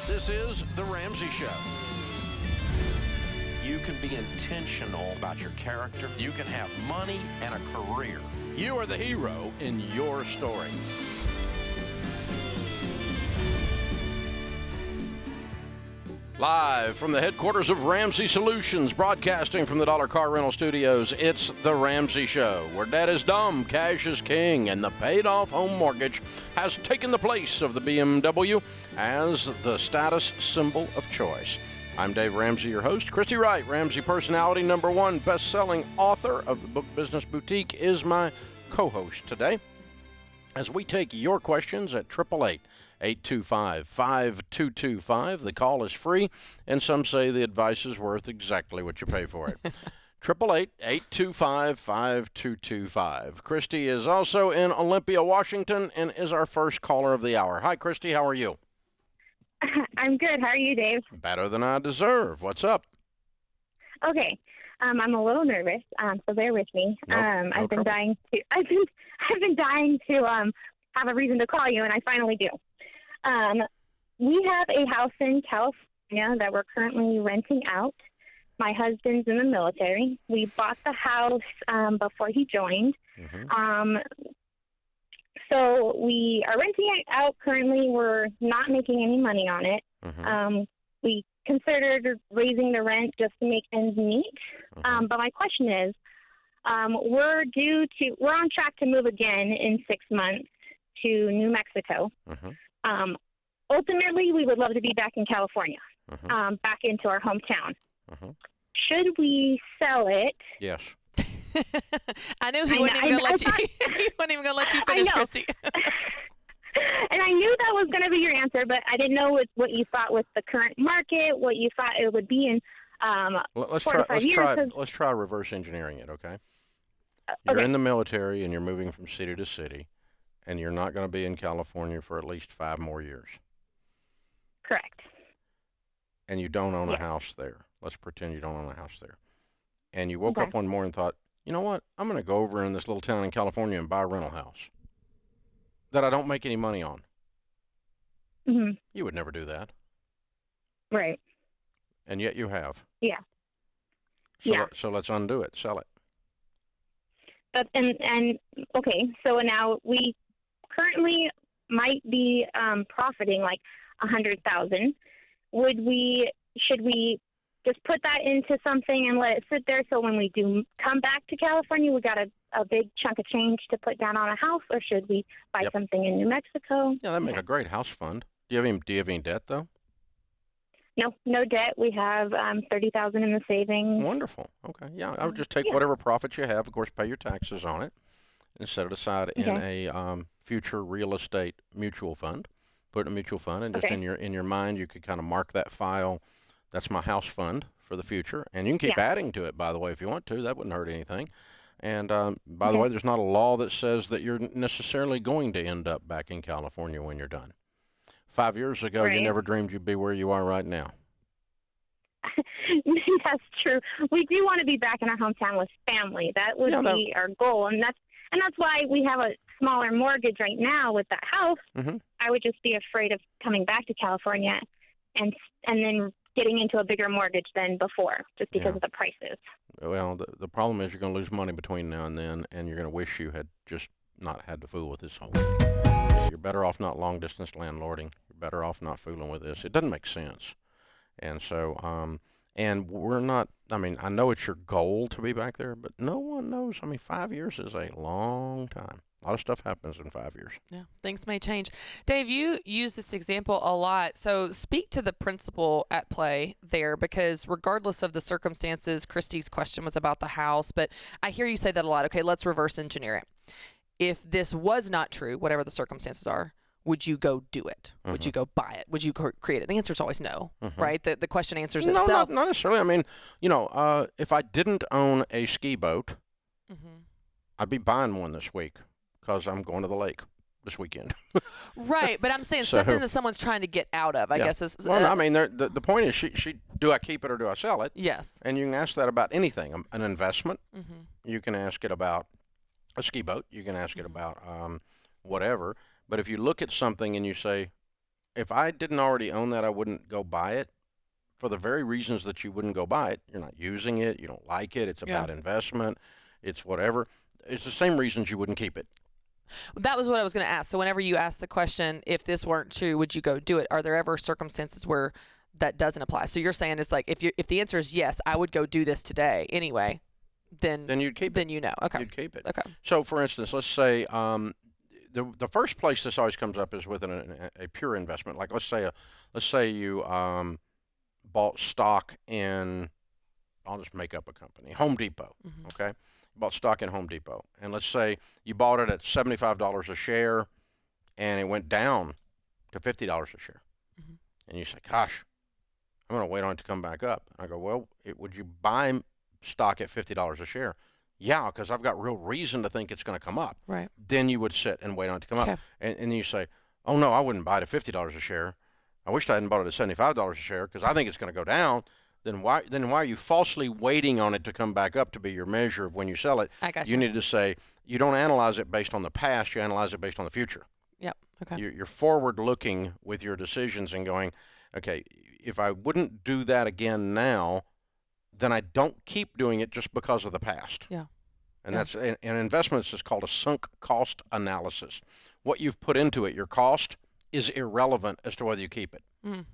This is The Ramsey Show. You can be intentional about your character. You can have money and a career. You are the hero in your story. Live from the headquarters of Ramsey Solutions, broadcasting from the Dollar Car Rental Studios, it's The Ramsey Show, where debt is dumb, cash is king, and the paid-off home mortgage has taken the place of the BMW as the status symbol of choice. I'm Dave Ramsey, your host. Christy Wright, Ramsey personality #1, best-selling author of the Book Business Boutique, is my co-host today as we take your questions at 888-825-5225. The call is free, and some say the advice is worth exactly what you pay for it. 888-825-5225. Christy is also in Olympia, Washington, and is our first caller of the hour. Hi, Christy. How are you? I'm good. How are you, Dave? Better than I deserve. What's up? Okay. I'm a little nervous, so bear with me. I've been dying to have a reason to call you, and I finally do. We have a house in California that we're currently renting out. My husband's in the military. We bought the house before he joined. Mm-hmm. So we are renting it out currently. We're not making any money on it. Mm-hmm. We considered raising the rent just to make ends meet. Mm-hmm. But my question is, we're on track to move again in 6 months to New Mexico. Mm-hmm. Ultimately, we would love to be back in California, mm-hmm. Back into our hometown. Mm-hmm. Should we sell it? Yes. I knew he wasn't even going to let you finish, Christy. And I knew that was going to be your answer, but I didn't know what you thought with the current market, what you thought it would be in let's 4 to 5 years. Let's try reverse engineering it, okay? You're in the military and you're moving from city to city, and you're not going to be in California for at least 5 more years. Correct. And you don't own a house there. Let's pretend you don't own a house there. And you woke up one morning and thought, you know what? I'm going to go over in this little town in California and buy a rental house that I don't make any money on. Mm-hmm. You would never do that. Right. And yet you have. Yeah. So let's undo it. Sell it. Okay, so now we currently might be profiting like $100,000. Should we just put that into something and let it sit there so when we do come back to California, we got a big chunk of change to put down on a house, or should we buy something in New Mexico? Yeah, that'd make a great house fund. Do you have any debt, though? No debt. We have $30,000 in the savings. Wonderful. Okay. Yeah, I would just take whatever profits you have, of course, pay your taxes on it, and set it aside in a future real estate mutual fund. Put it in a mutual fund, and just in your mind, you could kind of mark that file. That's my house fund for the future, and you can keep adding to it, by the way, if you want to. That wouldn't hurt anything. And by the way, there's not a law that says that you're necessarily going to end up back in California when you're done. 5 years ago, you never dreamed you'd be where you are right now. That's true. We do want to be back in our hometown with family. That would be our goal, and that's why we have a smaller mortgage right now with that house. Mm-hmm. I would just be afraid of coming back to California and then getting into a bigger mortgage than before, just because of the prices. Well, the problem is you're going to lose money between now and then, and you're going to wish you had just not had to fool with this whole thing. You're better off not long-distance landlording. You're better off not fooling with this. It doesn't make sense. And so, and we're not, I mean, I know it's your goal to be back there, but no one knows. I mean, 5 years is a long time. A lot of stuff happens in 5 years. Yeah, things may change. Dave, you use this example a lot. So speak to the principle at play there, because regardless of the circumstances, Christy's question was about the house, but I hear you say that a lot. Okay, let's reverse engineer it. If this was not true, whatever the circumstances are, would you go do it? Mm-hmm. Would you go buy it? Would you create it? The answer is always no, right? The question answers itself. No, not necessarily. I mean, if I didn't own a ski boat, I'd be buying one this week because I'm going to the lake this weekend. Right, but I'm saying something that someone's trying to get out of, I guess. Well, I mean, the point is, do I keep it or do I sell it? Yes. And you can ask that about anything. An investment, you can ask it about a ski boat. You can ask it about whatever. But if you look at something and you say, if I didn't already own that, I wouldn't go buy it for the very reasons that you wouldn't go buy it. You're not using it. You don't like it. It's a bad investment. It's whatever. It's the same reasons you wouldn't keep it. That was what I was going to ask. So whenever you ask the question, if this weren't true, would you go do it? Are there ever circumstances where that doesn't apply? So you're saying it's like if the answer is yes, I would go do this today anyway, then you'd keep it. Then okay. You'd keep it. Okay. So for instance, let's say the first place this always comes up is with a pure investment. Like let's say you bought stock in, I'll just make up a company, Home Depot. Mm-hmm. Okay. Bought stock in Home Depot, and let's say you bought it at $75 a share, and it went down to $50 a share, mm-hmm. and you say, "Gosh, I'm going to wait on it to come back up." And I go, "Well, would you buy stock at $50 a share?" "Yeah, because I've got real reason to think it's going to come up." Right. Then you would sit and wait on it to come up, and you say, "Oh no, I wouldn't buy it at $50 a share. I wish I hadn't bought it at $75 a share because I think it's going to go down." Then why are you falsely waiting on it to come back up to be your measure of when you sell it? I got you. You need to say, you don't analyze it based on the past, you analyze it based on the future. Yep. Okay. You're forward looking with your decisions and going, okay, if I wouldn't do that again now, then I don't keep doing it just because of the past. Yeah. And that's in investments is called a sunk cost analysis. What you've put into it, your cost, is irrelevant as to whether you keep it. Mm.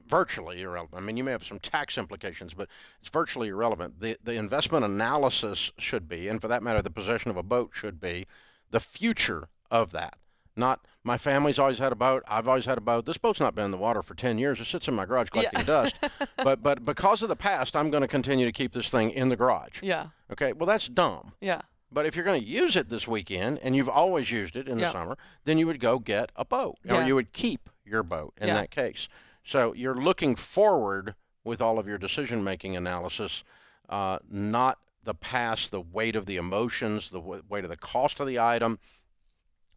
Virtually irrelevant. I mean, you may have some tax implications, but it's virtually irrelevant. The investment analysis should be, and for that matter, the possession of a boat should be, the future of that. Not, my family's always had a boat, I've always had a boat. This boat's not been in the water for 10 years. It sits in my garage collecting dust. But because of the past, I'm going to continue to keep this thing in the garage. Yeah. Okay, well, that's dumb. Yeah. But if you're going to use it this weekend, and you've always used it in the summer, then you would go get a boat. Or you would keep your boat in that case. So you're looking forward with all of your decision-making analysis, not the past, the weight of the emotions, the weight of the cost of the item,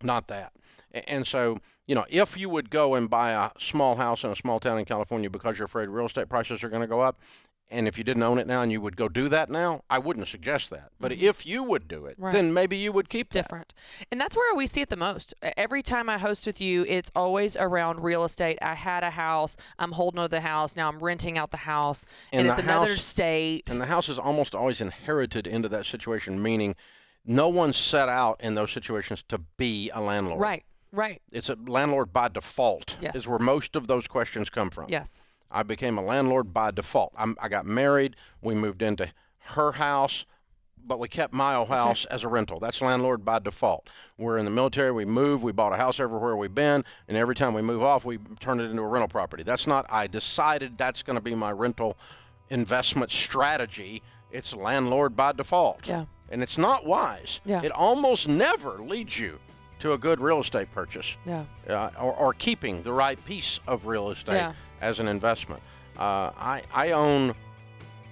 not that. And so, if you would go and buy a small house in a small town in California because you're afraid real estate prices are going to go up, and if you didn't own it now and you would go do that now, I wouldn't suggest that. But if you would do it, then maybe you would keep that. Different. And that's where we see it the most. Every time I host with you, it's always around real estate. I had a house. I'm holding on to the house. Now I'm renting out the house. And it's another state. And the house is almost always inherited into that situation, meaning no one set out in those situations to be a landlord. Right. It's a landlord by default is where most of those questions come from. Yes. I became a landlord by default. I got married. We moved into her house, but we kept my old house as a rental. That's landlord by default. We're in the military. We moved. We bought a house everywhere we've been, and every time we move off, we turn it into a rental property. That's not, I decided that's going to be my rental investment strategy. It's landlord by default. Yeah. And it's not wise. Yeah. It almost never leads you to a good real estate purchase. Yeah. Or keeping the right piece of real estate as an investment. I own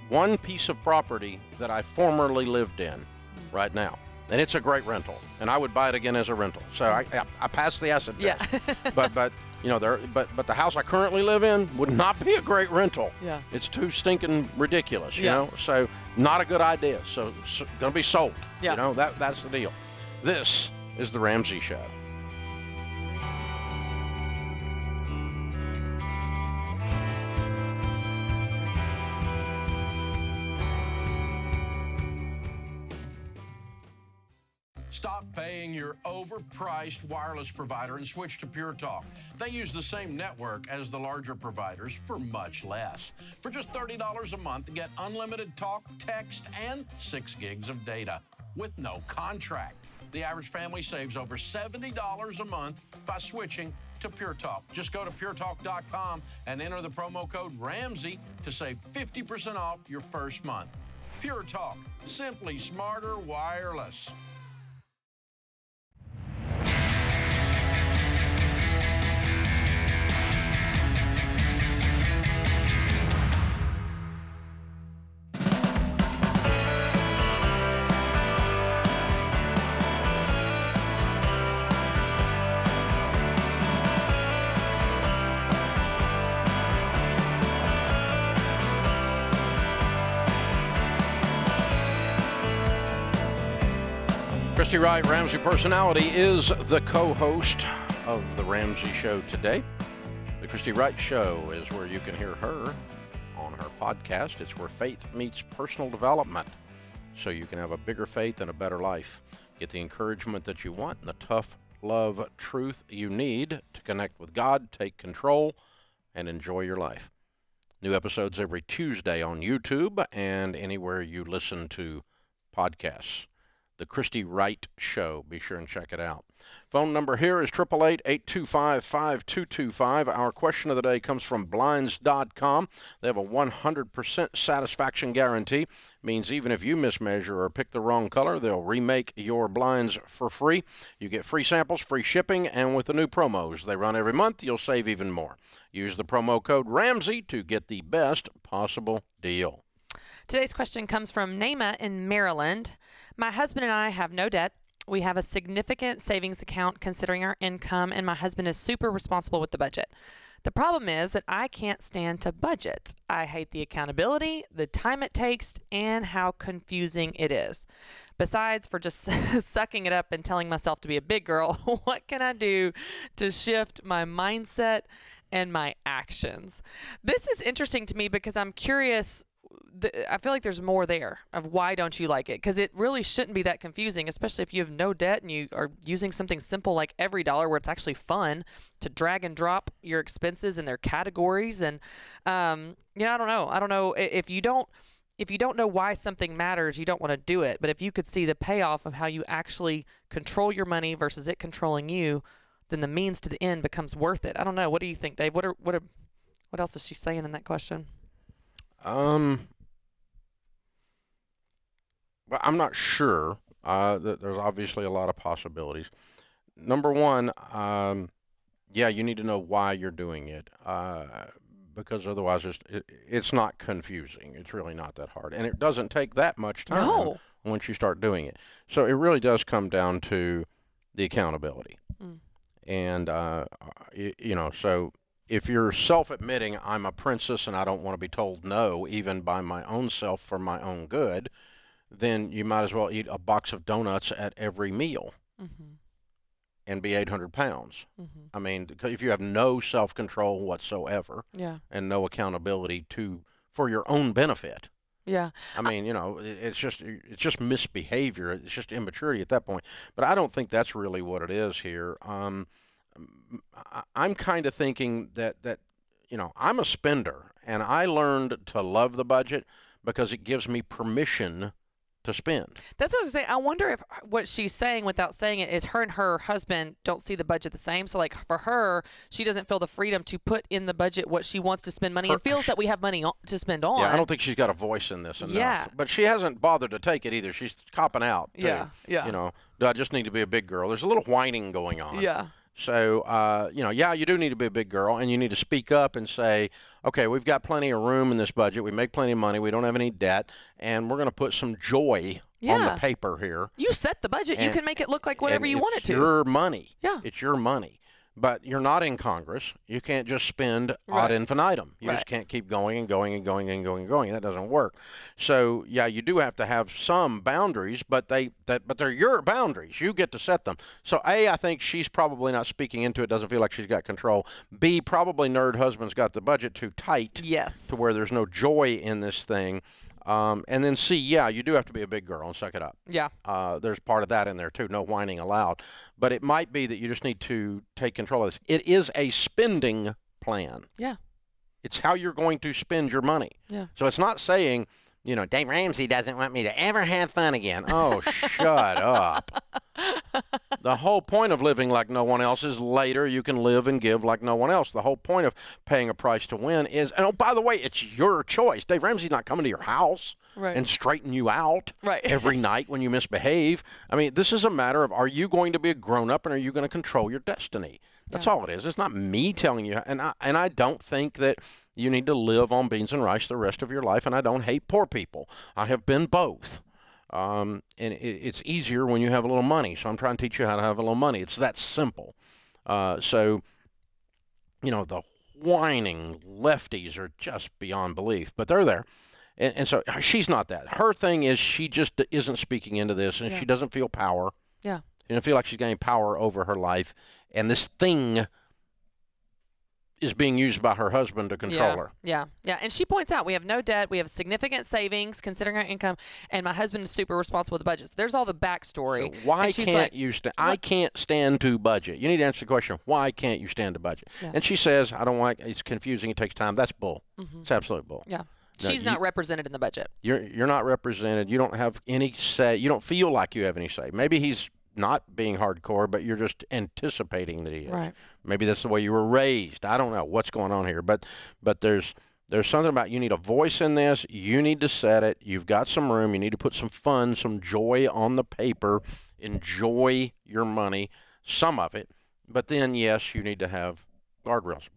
one piece of property that I formerly lived in right now, and it's a great rental, and I would buy it again as a rental. So I passed the asset test. but the house I currently live in would not be a great rental. Yeah. It's too stinking ridiculous, you know. So not a good idea. So going to be sold. Yeah. That's the deal. This is the Ramsey Show. Stop paying your overpriced wireless provider and switch to Pure Talk. They use the same network as the larger providers for much less. For just $30 a month, get unlimited talk, text, and 6 gigs of data with no contract. The average family saves over $70 a month by switching to Pure Talk. Just go to puretalk.com and enter the promo code Ramsey to save 50% off your first month. Pure Talk, simply smarter wireless. Christy Wright, Ramsey Personality, is the co-host of the Ramsey Show today. Christy Wright Show is where you can hear her on her podcast. It's where faith meets personal development, so you can have a bigger faith and a better life. Get the encouragement that you want and the tough love truth you need to connect with God, take control, and enjoy your life. New episodes every Tuesday on YouTube and anywhere you listen to podcasts. The Christy Wright Show. Be sure and check it out. Phone number here is 888-825-5225. Our question of the day comes from Blinds.com. They have a 100% satisfaction guarantee. Means even if you mismeasure or pick the wrong color, they'll remake your blinds for free. You get free samples, free shipping, and with the new promos they run every month, you'll save even more. Use the promo code Ramsey to get the best possible deal. Today's question comes from Naima in Maryland. My husband and I have no debt. We have a significant savings account considering our income, and my husband is super responsible with the budget. The problem is that I can't stand to budget. I hate the accountability, the time it takes, and how confusing it is. Besides for just sucking it up and telling myself to be a big girl, what can I do to shift my mindset and my actions? This is interesting to me because I'm curious. I feel like there's more there of why don't you like it, because it really shouldn't be that confusing, especially if you have no debt and you are using something simple like EveryDollar, where it's actually fun to drag and drop your expenses in their categories. And I don't know if you don't know why something matters, you don't want to do it. But if you could see the payoff of how you actually control your money versus it controlling you, then the means to the end becomes worth it. I don't know. What do you think, Dave? What else is she saying in that question? Well, I'm not sure. There's obviously a lot of possibilities. Number one, you need to know why you're doing it, because otherwise it's not confusing. It's really not that hard, and it doesn't take that much time once you start doing it. So it really does come down to the accountability, and so if you're self-admitting, I'm a princess and I don't want to be told no, even by my own self for my own good, then you might as well eat a box of donuts at every meal and be 800 pounds. I mean, if you have no self-control whatsoever and no accountability for your own benefit. Yeah. I mean, it's just misbehavior. It's just immaturity at that point. But I don't think that's really what it is here. I'm kind of thinking that I'm a spender, and I learned to love the budget because it gives me permission to spend. That's what I was saying. I wonder if what she's saying without saying it is her and her husband don't see the budget the same. So like for her, she doesn't feel the freedom to put in the budget what she wants to spend money and feels that we have money to spend on. Yeah, I don't think she's got a voice in this enough. Yeah. But she hasn't bothered to take it either. She's copping out too. Yeah. Do I just need to be a big girl? There's a little whining going on. Yeah. So, you do need to be a big girl, and you need to speak up and say, okay, we've got plenty of room in this budget. We make plenty of money. We don't have any debt, and we're going to put some joy on the paper here. You set the budget. You can make it look like whatever you want it to. It's your money. Yeah. It's your money. But you're not in Congress. You can't just spend ad infinitum. You just can't keep going and going and going and going and going. That doesn't work. So, you do have to have some boundaries, but they're your boundaries. You get to set them. So, A, I think she's probably not speaking into it, doesn't feel like she's got control. B, probably nerd husband's got the budget too tight. Yes. To where there's no joy in this thing. And then C, you do have to be a big girl and suck it up. Yeah. There's part of that in there too, no whining allowed. But it might be that you just need to take control of this. It is a spending plan. Yeah. It's how you're going to spend your money. Yeah. So it's not saying, Dave Ramsey doesn't want me to ever have fun again. Oh, shut up. The whole point of living like no one else is later you can live and give like no one else. The whole point of paying a price to win is, and by the way, it's your choice. Dave Ramsey's not coming to your house and straighten you out every night when you misbehave. I mean, this is a matter of, are you going to be a grown-up and are you going to control your destiny? That's all it is. It's not me telling you. And I don't think that you need to live on beans and rice the rest of your life, and I don't hate poor people. I have been both. And it's easier when you have a little money. So I'm trying to teach you how to have a little money. It's that simple. The whining lefties are just beyond belief, but they're there. And so she's not that. Her thing is she just isn't speaking into this, and she doesn't feel power. Yeah. She doesn't feel like she's gaining power over her life. And this thing is being used by her husband to control her. Yeah. And she points out we have no debt, we have significant savings considering our income, and my husband is super responsible with the budget. So there's all the backstory. So why can't you I can't stand to budget. You need to answer the question, why can't you stand to budget? Yeah. And she says, I don't like, it's confusing, it takes time. That's bull. It's absolute bull. Yeah. No, She's not represented in the budget. You're not represented. You don't have any say. You don't feel like you have any say. Maybe he's not being hardcore, but you're just anticipating that he is. Right. Maybe that's the way you were raised. I don't know what's going on here, but there's something about you need a voice in this. You need to set it. You've got some room. You need to put some fun, some joy on the paper. Enjoy your money, some of it. But then, yes, you need to have guardrails.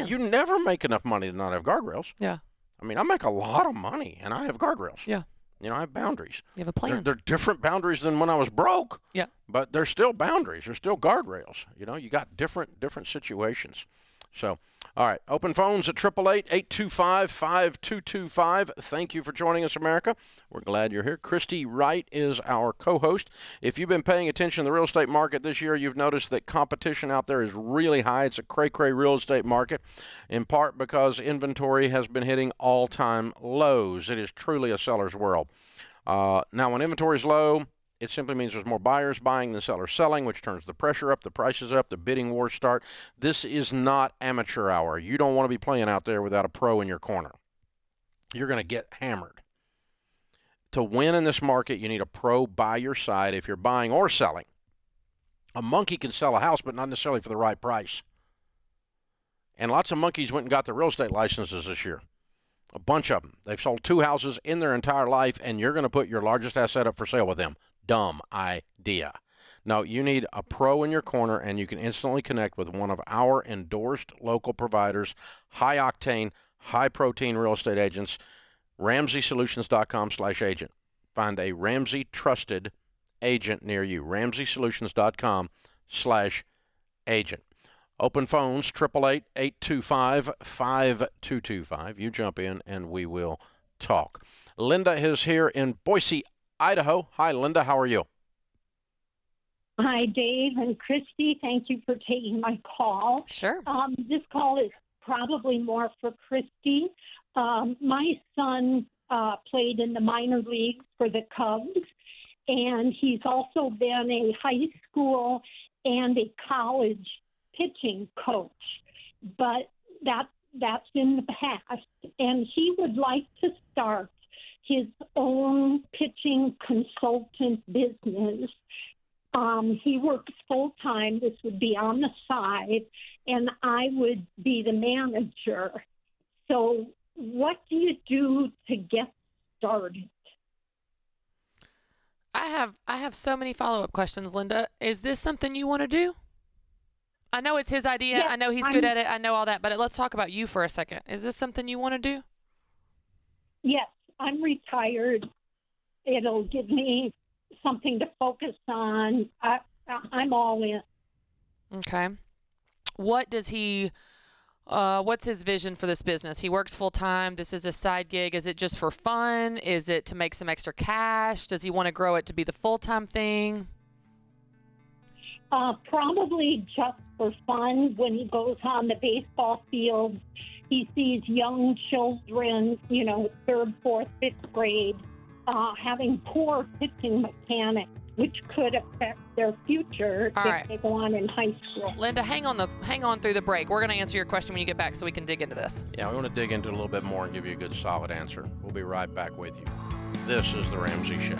You never make enough money to not have guardrails. Yeah. I mean, I make a lot of money, and I have guardrails. Yeah. I have boundaries. You have a plan. They're different boundaries than when I was broke. Yeah. But they're still boundaries. They're still guardrails. You got different situations. So, all right. Open phones at 888-825-5225. Thank you for joining us, America. We're glad you're here. Christy Wright is our co-host. If you've been paying attention to the real estate market this year, you've noticed that competition out there is really high. It's a cray-cray real estate market, in part because inventory has been hitting all-time lows. It is truly a seller's world. Now, when inventory is low, it simply means there's more buyers buying than sellers selling, which turns the pressure up, the prices up, the bidding wars start. This is not amateur hour. You don't want to be playing out there without a pro in your corner. You're going to get hammered. To win in this market, you need a pro by your side if you're buying or selling. A monkey can sell a house, but not necessarily for the right price. And lots of monkeys went and got their real estate licenses this year. A bunch of them. They've sold 2 houses in their entire life, and you're going to put your largest asset up for sale with them. Dumb idea. No, you need a pro in your corner, and you can instantly connect with one of our endorsed local providers, high-octane, high-protein real estate agents, RamseySolutions.com/agent. Find a Ramsey trusted agent near you. RamseySolutions.com/agent. Open phones, 888-825-5225. You jump in, and we will talk. Linda is here in Boise, Idaho. Hi, Linda. How are you? Hi, Dave and Christy. Thank you for taking my call. Sure. This call is probably more for Christy. My son played in the minor leagues for the Cubs, and he's also been a high school and a college pitching coach. But that's in the past, and he would like to start his own pitching consultant business. He works full-time. This would be on the side, and I would be the manager. So what do you do to get started? I have so many follow-up questions, Linda. Is this something you want to do? I know it's his idea. Yes, I know he's good at it. I know all that. But let's talk about you for a second. Is this something you want to do? Yes, I'm retired. It'll give me something to focus on. I'm all in. Okay. What does he, what's his vision for this business? He works full time. This is a side gig. Is it just for fun? Is it to make some extra cash? Does he want to grow it to be the full-time thing? Probably just for fun. When he goes on the baseball field, he sees young children, 3rd, 4th, 5th grade, having poor pitching mechanics, which could affect their future if they go on in high school. Linda, hang on through the break. We're going to answer your question when you get back so we can dig into this. Yeah, we want to dig into it a little bit more and give you a good, solid answer. We'll be right back with you. This is The Ramsey Show.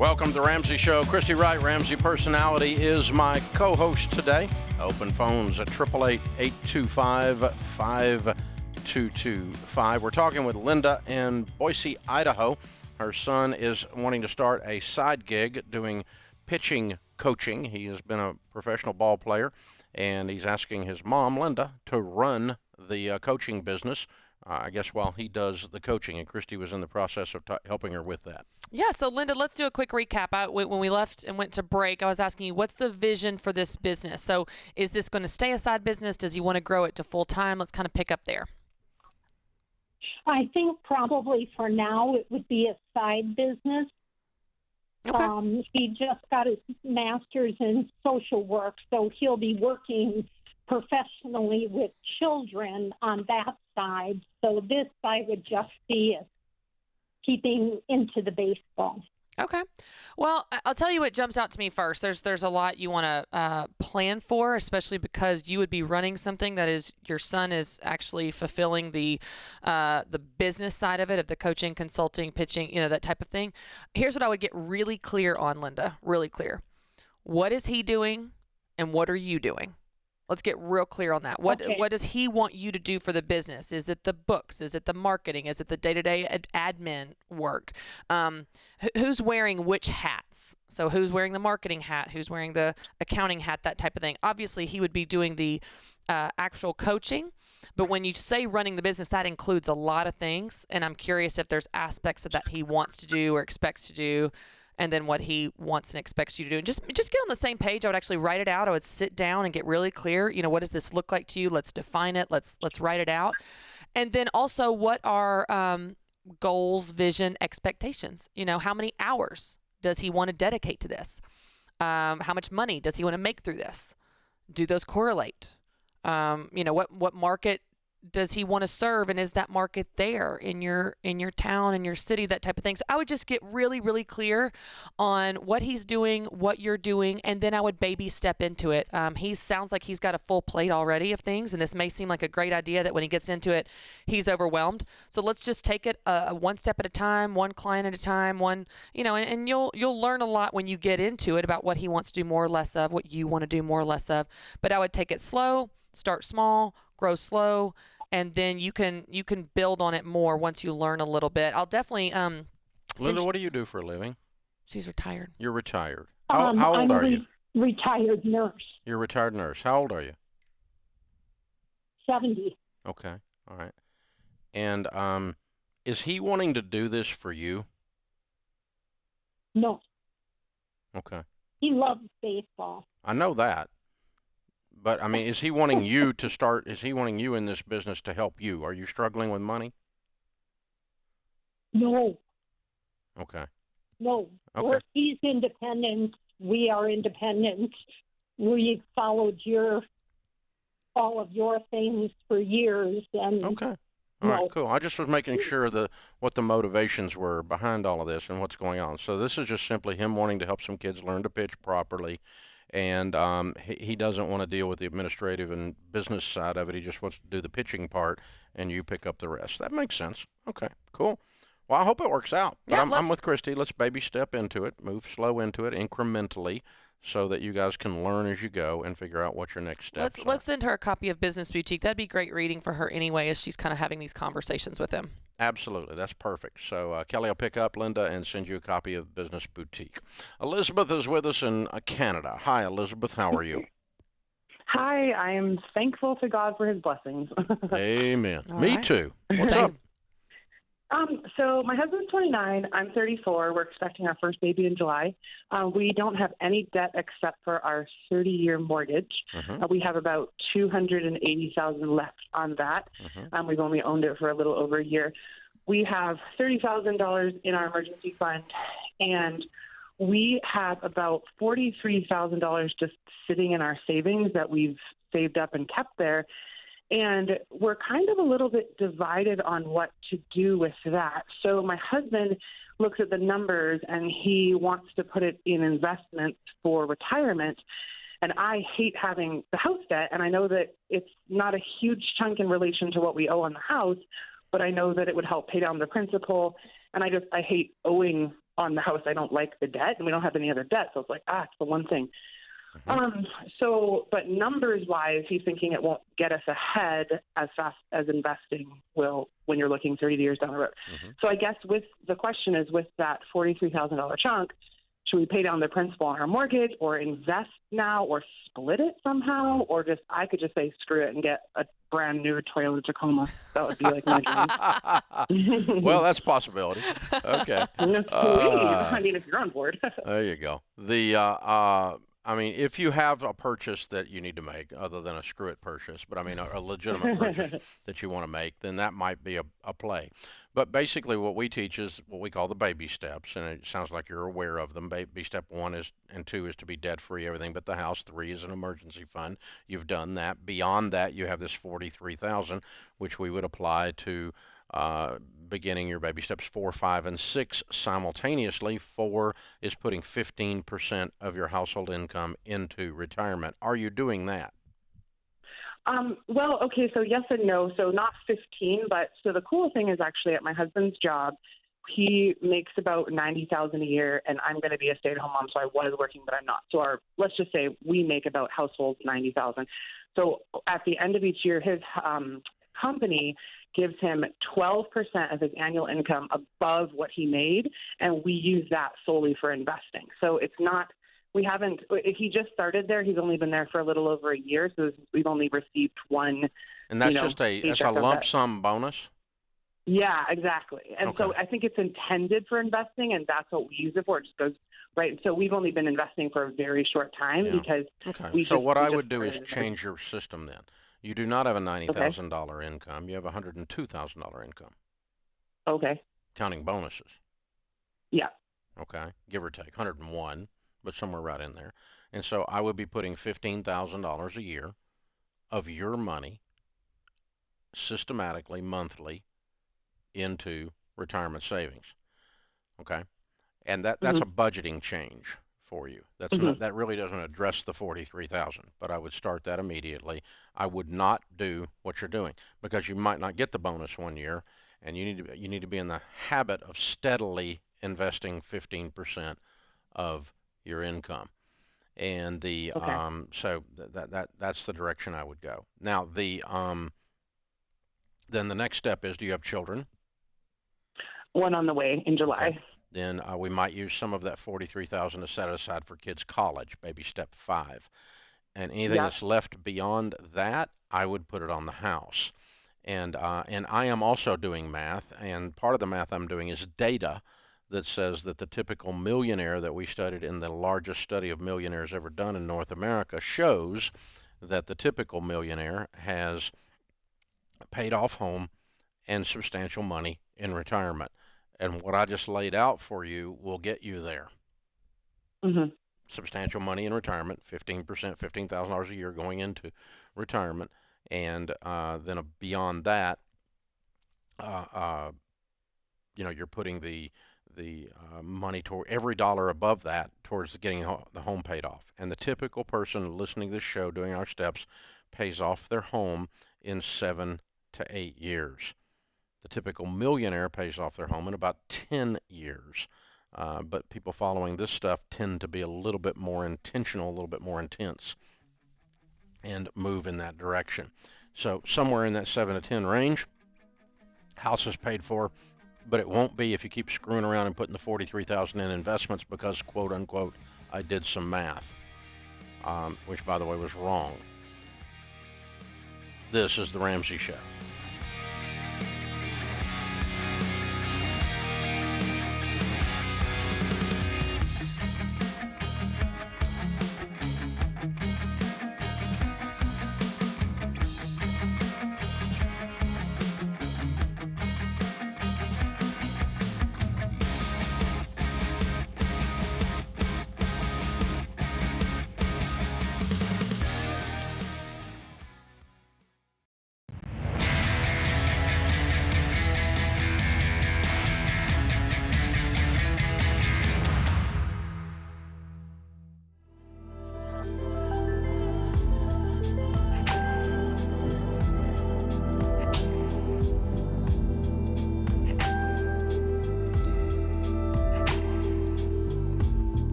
Welcome to the Ramsey Show. Christy Wright, Ramsey Personality, is my co-host today. Open phones at 888-825-5225. We're talking with Linda in Boise, Idaho. Her son is wanting to start a side gig doing pitching coaching. He has been a professional ball player, and he's asking his mom, Linda, to run the coaching business, I guess, while he does the coaching. And Christy was in the process of helping her with that. Yeah, so Linda, let's do a quick recap. When we left and went to break, I was asking you, what's the vision for this business? So is this going to stay a side business? Does he want to grow it to full time? Let's kind of pick up there. I think probably for now it would be a side business. Okay. He just got his master's in social work, so he'll be working professionally with children on that side. So this I would just see as keeping into the baseball. Okay. Well, I'll tell you what jumps out to me first. There's a lot you want to plan for, especially because you would be running something that is your son is actually fulfilling the business side of it, of the coaching, consulting, pitching, that type of thing. Here's what I would get really clear on, Linda, really clear. What is he doing and what are you doing? Let's get real clear on that. What does he want you to do for the business? Is it the books? Is it the marketing? Is it the day-to-day admin work? Who's wearing which hats? So who's wearing the marketing hat? Who's wearing the accounting hat? That type of thing. Obviously, he would be doing the actual coaching. But when you say running the business, that includes a lot of things. And I'm curious if there's aspects of that he wants to do or expects to do, and then what he wants and expects you to do. And just get on the same page. I would actually write it out. I would sit down and get really clear. What does this look like to you? Let's define it. Let's write it out. And then also, what are goals, vision, expectations? How many hours does he want to dedicate to this? How much money does he want to make through this? Do those correlate? What market does he want to serve, and is that market there in your town, in your city, that type of thing? So I would just get really, really clear on what he's doing, what you're doing, and then I would baby step into it. He sounds like he's got a full plate already of things, and this may seem like a great idea that when he gets into it, he's overwhelmed. So let's just take it one step at a time, one client at a time, and you'll learn a lot when you get into it about what he wants to do more or less of, what you want to do more or less of. But I would take it slow, start small, grow slow, and then you can build on it more once you learn a little bit. I'll definitely Linda, what do you do for a living? She's retired. You're retired. How old are you? Retired nurse. You're a retired nurse. How old are you? 70. Okay. All right. And is he wanting to do this for you? No. Okay. He loves baseball. I know that. But, is he wanting you to start, is he wanting you in this business to help you? Are you struggling with money? No. Okay. No. Okay. He's independent. We are independent. We've followed all of your things for years. And okay. All right, cool. I just was making sure what the motivations were behind all of this and what's going on. So this is just simply him wanting to help some kids learn to pitch properly. And he doesn't want to deal with the administrative and business side of it. He just wants to do the pitching part, and you pick up the rest. That makes sense. Okay, cool. Well, I hope it works out. But yeah, I'm with Christy. Let's baby step into it, move slow into it incrementally, so that you guys can learn as you go and figure out what your next steps are. Let's send her a copy of Business Boutique. That'd be great reading for her anyway, as she's kind of having these conversations with him. Absolutely. That's perfect. So Kelly will pick up Linda and send you a copy of Business Boutique. Elizabeth is with us in Canada. Hi, Elizabeth. How are you? Hi. I am thankful to God for his blessings. Amen. All Me right. too. What's up? So my husband's 29. I'm 34. We're expecting our first baby in July. We don't have any debt except for our 30-year mortgage. We have about $280,000 left on that. We've only owned it for a little over a year. We have $30,000 in our emergency fund, and we have about $43,000 just sitting in our savings that we've saved up and kept there. And we're kind of a little bit divided on what to do with that. So my husband looks at the numbers and he wants to put it in investments for retirement. And I hate having the house debt. And I know that it's not a huge chunk in relation to what we owe on the house, but I know that it would help pay down the principal. And I hate owing on the house. I don't like the debt, and we don't have any other debt. So it's like, it's the one thing. But numbers-wise, he's thinking it won't get us ahead as fast as investing will when you're looking 30 years down the road. So I guess with that $43,000 chunk, should we pay down the principal on our mortgage or invest now or split it somehow? Or I could just say screw it and get a brand new Toyota Tacoma. That would be like my dream. Well, that's a possibility. Okay. I mean, if you're on board. There you go. I mean, if you have a purchase that you need to make, other than a screw it purchase, but I mean a legitimate purchase that you want to make, then that might be a play. But basically what we teach is what we call the baby steps, and it sounds like you're aware of them. Baby step 1 and 2 is to be debt-free, everything but the house. 3 is an emergency fund. You've done that. Beyond that, you have this $43,000, which we would apply to beginning your baby steps 4, 5, and 6 simultaneously. 4 is putting 15% of your household income into retirement. Are you doing that? Well, okay, so yes and no. So not 15, but so the cool thing is actually at my husband's job, he makes about $90,000 a year, and I'm going to be a stay-at-home mom, so I was working, but I'm not. So let's just say we make about households $90,000. So at the end of each year, his company gives him 12% of his annual income above what he made, and we use that solely for investing. So it's not, he just started there. He's only been there for a little over a year, so we've only received one. And that's that's a lump sum bonus? Yeah, exactly. And so I think it's intended for investing, and that's what we use it for. It just goes right. So we've only been investing for a very short time because what I would do is change your system then. You do not have a $90,000 income. You have a $102,000 income. Okay. Counting bonuses. Yeah. Okay. Give or take. 101, but somewhere right in there. And so I would be putting $15,000 a year of your money systematically, monthly, into retirement savings. Okay? And that's a budgeting change for you. That's that really doesn't address the $43,000, but I would start that immediately. I would not do what you're doing because you might not get the bonus one year, and you need to be in the habit of steadily investing 15% of your income. And so that's the direction I would go. Now then the next step is, do you have children? One on the way in July. Okay. Then we might use some of that $43,000 to set aside for kids' college, baby step 5. And anything that's left beyond that, I would put it on the house. And I am also doing math, and part of the math I'm doing is data that says that the typical millionaire that we studied in the largest study of millionaires ever done in North America shows that the typical millionaire has paid off home and substantial money in retirement. And what I just laid out for you will get you there. Substantial money in retirement, 15%, $15,000 a year going into retirement. And then beyond that, you're putting the money toward every dollar above that towards getting the home paid off. And the typical person listening to this show, doing our steps, pays off their home in 7 to 8 years. The typical millionaire pays off their home in about 10 years. But people following this stuff tend to be a little bit more intentional, a little bit more intense, and move in that direction. So somewhere in that 7 to 10 range, house is paid for, but it won't be if you keep screwing around and putting the $43,000 in investments because, quote unquote, I did some math, which, by the way, was wrong. This is The Ramsey Show.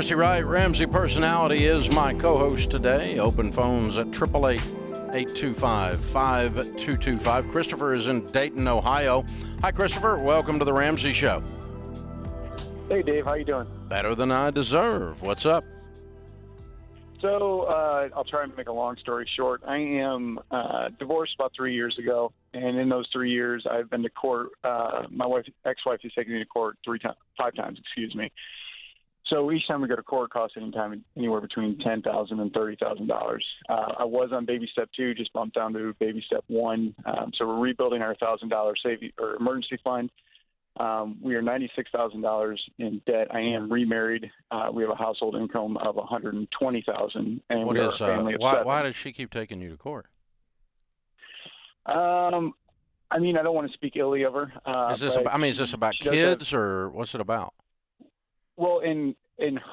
Christy Wright, Ramsey Personality, is my co-host today. Open phones at 888-825-5225. Christopher is in Dayton, Ohio. Hi, Christopher. Welcome to the Ramsey Show. Hey, Dave. How you doing? Better than I deserve. What's up? So I'll try and make a long story short. I am divorced about 3 years ago, and in those 3 years, I've been to court. My ex-wife has taken me to court 5 times. So each time we go to court, it costs anywhere between $10,000 and $30,000. I was on baby step 2, just bumped down to baby step 1. So we're rebuilding our $1,000 saving or emergency fund. We are $96,000 in debt. I am remarried. We have a household income of $120,000, and we are a family of 7. Why does she keep taking you to court? I mean, I don't want to speak illy of her. Is this about kids, or what's it about? Well, in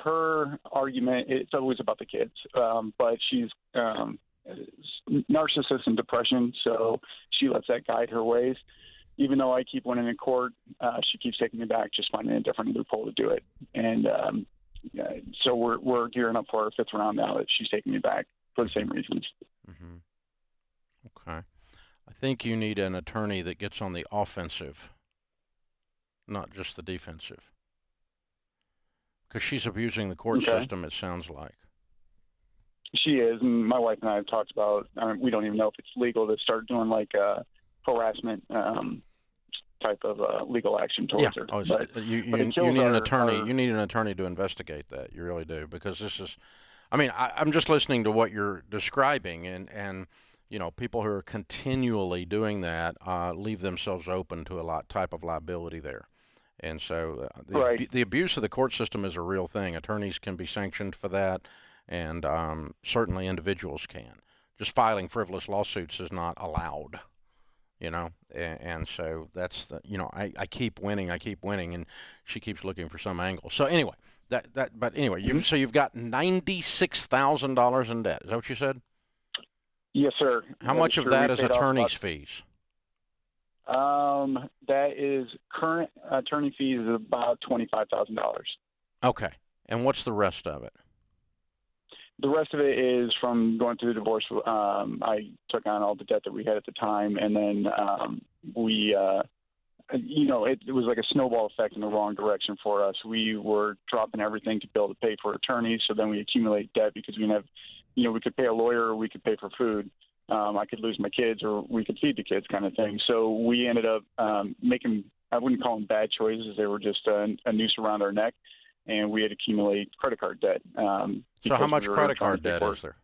her argument, it's always about the kids. But she's narcissist and depression, so she lets that guide her ways. Even though I keep winning in court, she keeps taking me back, just finding a different loophole to do it. And so we're gearing up for our 5th round now that she's taking me back for the same reasons. Mm-hmm. Okay. I think you need an attorney that gets on the offensive, not just the defensive. Because she's abusing the court system, it sounds like. She is, and my wife and I have talked about, we don't even know if it's legal to start doing like harassment type of legal action towards her. You need an attorney. You need an attorney to investigate that. You really do, because this is. I mean, I'm just listening to what you're describing, and you know, people who are continually doing that leave themselves open to a type of liability there, and so the abuse of the court system is a real thing. Attorneys can be sanctioned for that, and certainly individuals can. Just filing frivolous lawsuits is not allowed. You know, and so that's the, you know, I keep winning, and she keeps looking for some angle. So anyway, but anyway, you've got $96,000 in debt. Is that what you said? Yes, sir. How much of that is attorney's fees? That is current attorney fees is about $25,000. Okay, and what's the rest of it? The rest of it is from going through the divorce. I took on all the debt that we had at the time, and then it was like a snowball effect in the wrong direction for us. We were dropping everything to be able to pay for attorneys, so then we accumulate debt because we didn't have, we could pay a lawyer or we could pay for food. I could lose my kids or we could feed the kids kind of thing. So we ended up making, I wouldn't call them bad choices. They were just a noose around our neck. And we had accumulated credit card debt. So how much credit card debt is there?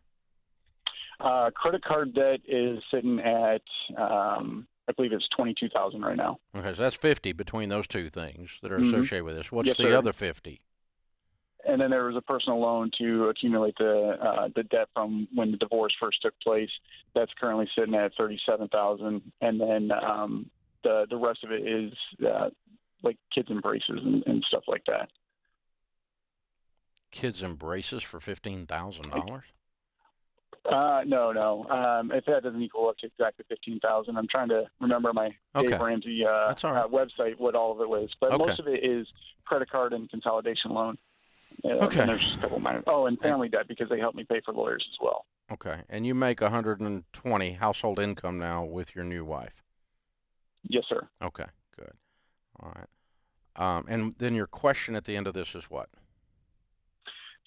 Credit card debt is sitting at, I believe it's $22,000 right now. Okay, so that's 50 between those two things that are associated with this. What's the other 50? And then there was a personal loan to accumulate the debt from when the divorce first took place. That's currently sitting at $37,000, and then the rest of it is like kids and braces and stuff like that. Kids and braces for $15,000? No. If that doesn't equal up to exactly $15,000, I'm trying to remember my Dave Ramsey website what all of it was. But most of it is credit card and consolidation loan. And there's just a couple minor. Oh, and family debt because they help me pay for lawyers as well. Okay, and you make $120 household income now with your new wife. Yes, sir. Okay, good. All right. And then your question at the end of this is what?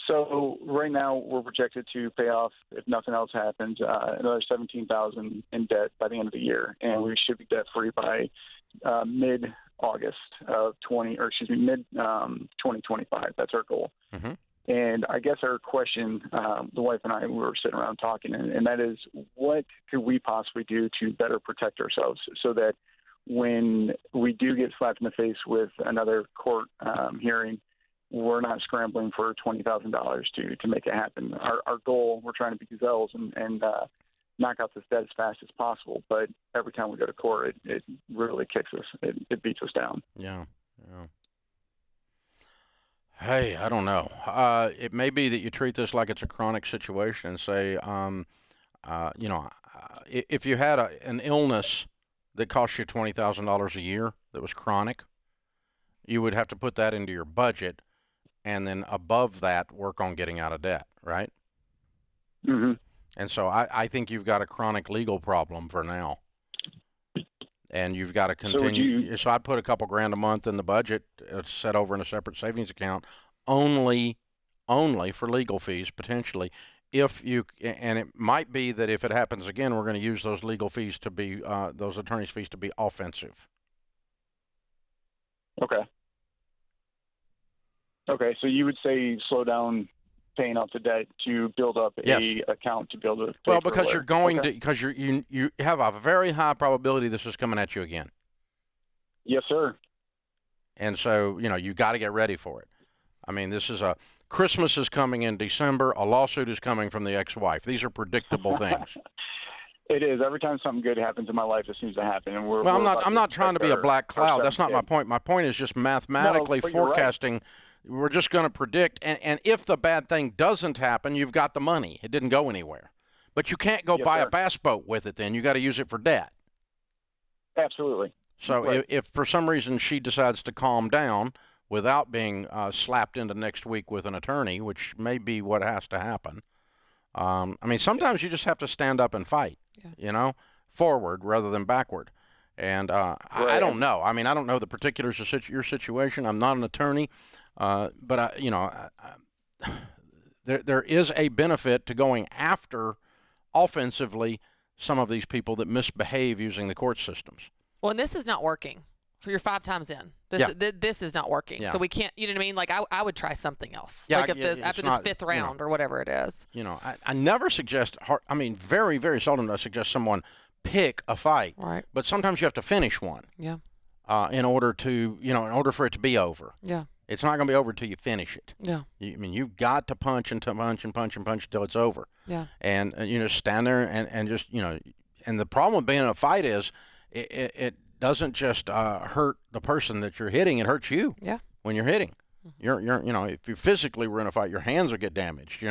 So right now we're projected to pay off, if nothing else happens, another $17,000 in debt by the end of the year, and we should be debt free by mid-August of mid 2025. That's our goal. Mm-hmm. And I guess our question, the wife and I, we were sitting around talking, and that is, what could we possibly do to better protect ourselves so that when we do get slapped in the face with another court hearing, we're not scrambling for $20,000 to make it happen. Our goal, we're trying to be gazelles and knock out this debt as fast as possible. But every time we go to court, it really kicks us. It beats us down. Yeah. Hey, I don't know. It may be that you treat this like it's a chronic situation and say, if you had an illness that cost you $20,000 a year that was chronic, you would have to put that into your budget and then above that, work on getting out of debt, right? Mm-hmm. And so I think you've got a chronic legal problem for now. And you've got to continue. So I'd put a couple grand a month in the budget, set over in a separate savings account, only for legal fees, potentially. And it might be that if it happens again, we're going to use those legal fees to be, those attorney's fees to be offensive. Okay. Okay, so you would say slow down paying off the debt to build up a account to be able to pay well, for because it. you're going to, because you have a very high probability this is coming at you again. Yes, sir. And so, you got to get ready for it. I mean, Christmas is coming in December. A lawsuit is coming from the ex-wife. These are predictable things. It is. Every time something good happens in my life, it seems to happen. And I'm not trying to be a black cloud. That's not my point. My point is just mathematically forecasting. Right. We're just going to predict. And if the bad thing doesn't happen, you've got the money. It didn't go anywhere. But you can't go buy a bass boat with it then. You got to use it for debt. Absolutely. So right. if for some reason she decides to calm down without being slapped into next week with an attorney, which may be what has to happen. I mean, sometimes you just have to stand up and fight, forward rather than backward. And right. I don't know. I mean, I don't know the particulars of your situation. I'm not an attorney, but there is a benefit to going after offensively some of these people that misbehave using the court systems. Well, and this is not working. You're 5 times in. This is not working. Yeah. So we can't, you know what I mean? Like, I would try something else. Yeah, like after this 5th round or whatever it is. I never suggest, very, very seldom do I suggest someone pick a fight. Right. But sometimes you have to finish one. Yeah. In order for it to be over. Yeah. It's not going to be over until you finish it. Yeah. You've got to punch and punch and punch and punch until it's over. Yeah. And, stand there and just, and the problem with being in a fight is it doesn't just hurt the person that you're hitting, it hurts you. Yeah. When you're hitting. Mm-hmm. If you physically were in a fight, your hands will get damaged,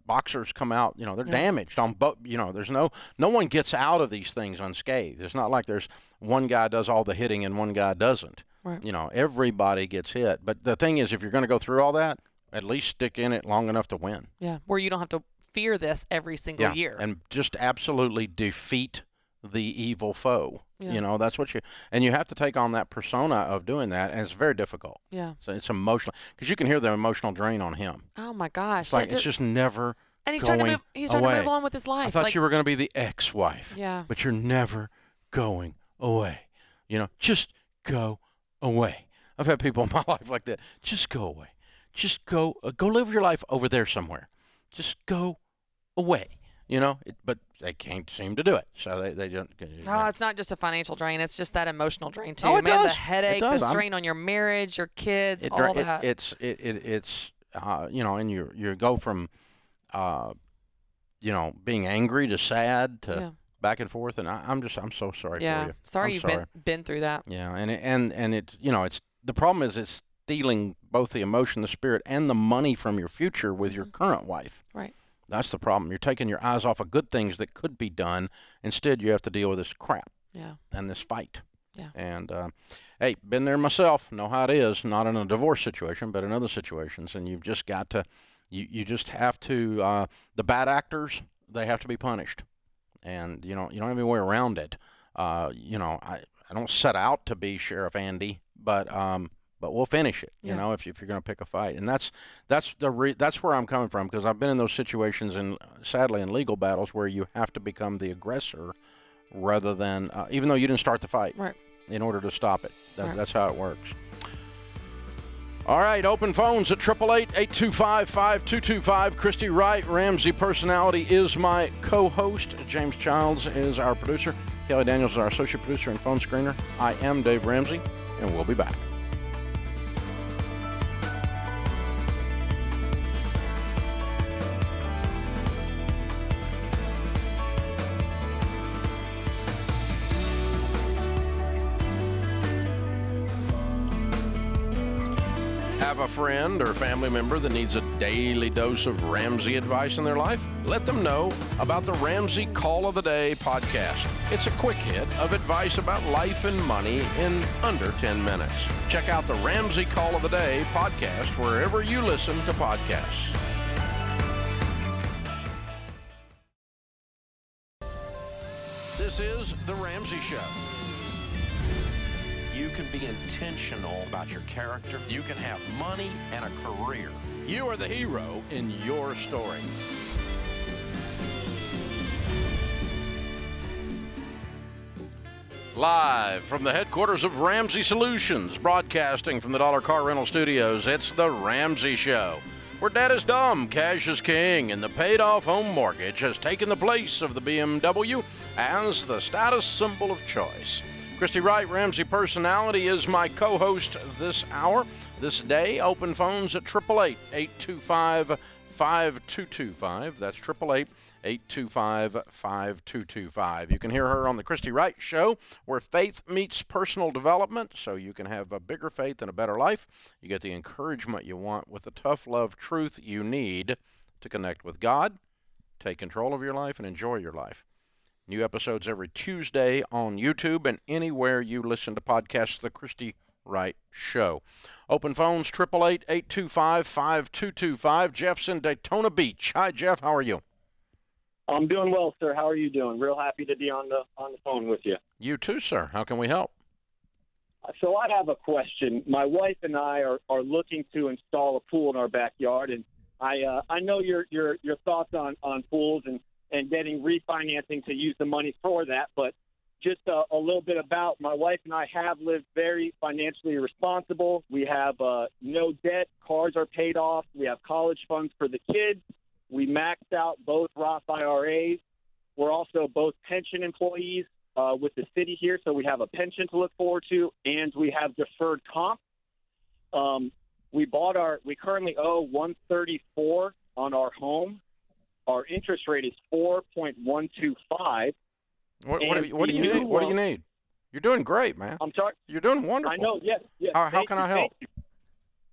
boxers come out, they're damaged on both, there's no one gets out of these things unscathed. It's not like there's one guy does all the hitting and one guy doesn't. Right. Everybody gets hit. But the thing is, if you're going to go through all that, at least stick in it long enough to win. Yeah. Where you don't have to fear this every single year. And just absolutely defeat the evil foe. Yeah. That's what and you have to take on that persona of doing that, and it's very difficult. Yeah. So it's emotional, because you can hear the emotional drain on him. Oh my gosh. It's just never and he's going trying to move on with his life. I thought you were going to be the ex-wife. Yeah. But you're never going away. Just go away. I've had people in my life like that. Just go away. Just go live your life over there somewhere. Just go away. But they can't seem to do it. So they don't. Oh, it's not just a financial drain. It's just that emotional drain too. Oh, it does. The headache, the strain on your marriage, your kids, all that. It's and you go from, being angry to sad to back and forth. And I'm so sorry for you. Sorry you've been through that. Yeah. And it's the problem is it's stealing both the emotion, the spirit, and the money from your future with your current wife. Right. That's the problem. You're taking your eyes off of good things that could be done. Instead, you have to deal with this crap. Yeah. And this fight. Yeah. And, hey, been there myself. Know how it is. Not in a divorce situation, but in other situations. And you've just got to, you just have to, the bad actors, they have to be punished. And, you don't have any way around it. I don't set out to be Sheriff Andy, but we'll finish it, if you're going to pick a fight. And that's where I'm coming from, because I've been in those situations, and sadly in legal battles, where you have to become the aggressor rather than, even though you didn't start the fight, right, in order to stop it. Right. That's how it works. All right, open phones at 888-825-5225. Christy Wright, Ramsey Personality, is my co-host. James Childs is our producer. Kelly Daniels is our associate producer and phone screener. I am Dave Ramsey, and we'll be back. have a friend or family member that needs a daily dose of Ramsey advice in their life? Let them know about the Ramsey Call of the Day podcast. It's a quick hit of advice about life and money in under 10 minutes. Check out the Ramsey Call of the Day podcast wherever you listen to podcasts. This is The Ramsey Show. You can be intentional about your character. You can have money and a career. You are the hero in your story. Live from the headquarters of Ramsey Solutions, broadcasting from the Dollar Car Rental Studios, it's The Ramsey Show, where debt is dumb, cash is king, and the paid-off home mortgage has taken the place of the BMW as the status symbol of choice. Christy Wright, Ramsey Personality, is my co-host this hour. This day, open phones at 888-825-5225. That's 888-825-5225. You can hear her on the Christy Wright Show, where faith meets personal development, so you can have a bigger faith and a better life. You get the encouragement you want with the tough love truth you need to connect with God, take control of your life, and enjoy your life. New episodes every Tuesday on YouTube and anywhere you listen to podcasts, The Christy Wright Show. Open phones, 888-825-5225. Jeff's in Daytona Beach. Hi, Jeff. How are you? I'm doing well, sir. How are you doing? Real happy to be on the phone with you. You too, sir. How can we help? So I have a question. My wife and I are looking to install a pool in our backyard, and I know your thoughts on pools and getting refinancing to use the money for that, but just a little bit about my wife and I have lived very financially responsible. We have no debt. Cars are paid off. We have college funds for the kids. We maxed out both Roth IRAs. We're also both pension employees with the city here, so we have a pension to look forward to, and we have deferred comp. We currently owe $134 on our home. Our interest rate is 4.125. What do you need? You're doing great, man. I'm sorry? You're doing wonderful. I know, yes. How can I help?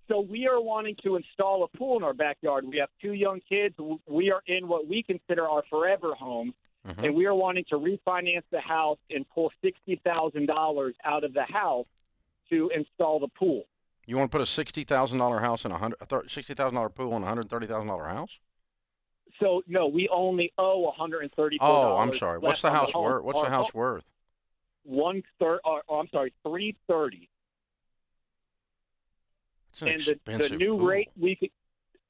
So we are wanting to install a pool in our backyard. We have two young kids. We are in what we consider our forever home, and we are wanting to refinance the house and pull $60,000 out of the house to install the pool. You want to put a $60,000 house in $60,000 pool in a $130,000 house? So no, we only owe $134. Oh, I'm sorry. What's the house worth? What's the house worth? $330. It's an expensive the new pool. rate we could.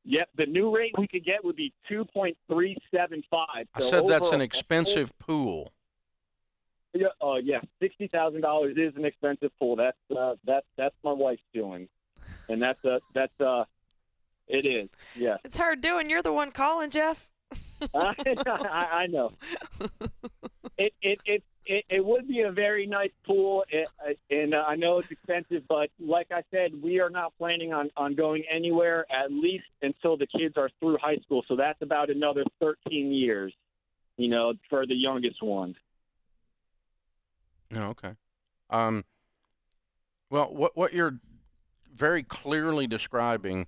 Yep, the new rate we could get would be 2.375. I said that's an expensive pool. Yeah, $60,000 is an expensive pool. That's my wife's doing, and that's it is. Yeah, it's her doing. You're the one calling, Jeff. I know. It would be a very nice pool, and I know it's expensive, but like I said, we are not planning on going anywhere at least until the kids are through high school. So that's about another 13 years, for the youngest ones. Oh, okay. Well, what you're very clearly describing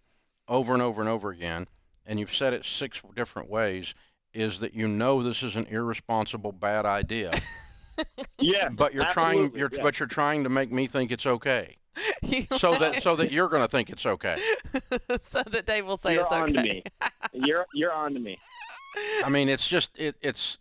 over and over and over again, and you've said it 6 different ways, is that this is an irresponsible, bad idea. Yeah, but you're trying to make me think it's okay. so that you're going to think it's okay. So that Dave will say you're it's okay. On to me. You're on to me. I mean, it's just it's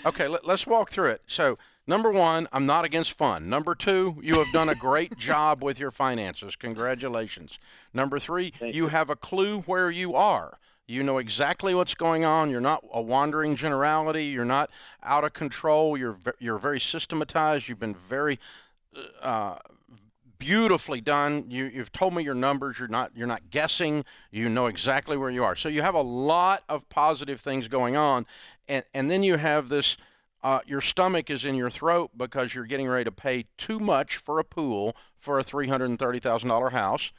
okay. Let's walk through it. So, number 1, I'm not against fun. Number 2, you have done a great job with your finances. Congratulations. Number 3, you have a clue where you are. You know exactly what's going on. You're not a wandering generality. You're not out of control. You're very systematized. You've been very beautifully done. You've told me your numbers. You're not guessing. You know exactly where you are. So you have a lot of positive things going on, and then you have this. Your stomach is in your throat because you're getting ready to pay too much for a pool for a $330,000 house.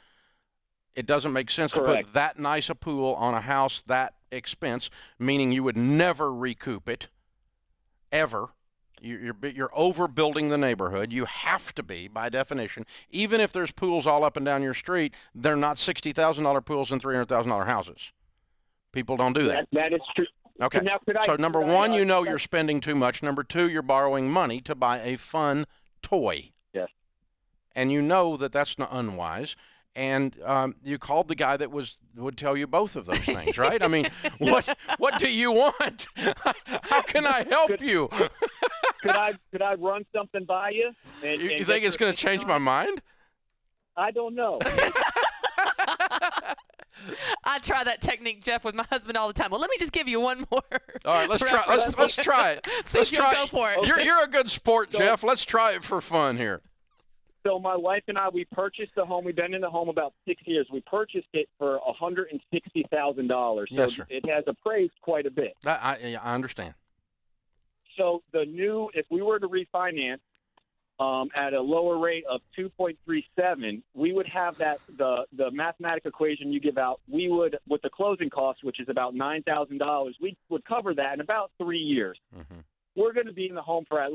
It doesn't make sense to put that nice a pool on a house that expense, meaning you would never recoup it, ever. You're overbuilding the neighborhood. You have to be, by definition. Even if there's pools all up and down your street, they're not $60,000 pools and $300,000 houses. People don't do that. That is true. Okay. Now, so number one, you're spending too much. Number two, you're borrowing money to buy a fun toy. Yes. And you know that that's not unwise. And you called the guy that would tell you both of those things, right? I mean, what do you want? How can I help you? Could I run something by you? You think it's going to change my mind? I don't know. I try that technique, Jeff, with my husband all the time. Well, let me just give you one more. All right, let's try. Let's try it. Let's try. Go for it. You're a good sport, Jeff. Let's try it for fun here. So my wife and I, we purchased the home. We've been in the home about 6 years. We purchased it for $160,000. So yes, sir. It has appraised quite a bit. I understand. So if we were to refinance at a lower rate of 2.37, we would have the mathematical equation you give out. We would, with the closing cost, which is about $9,000, we would cover that in about 3 years. Mm-hmm. We're going to be in the home for I'd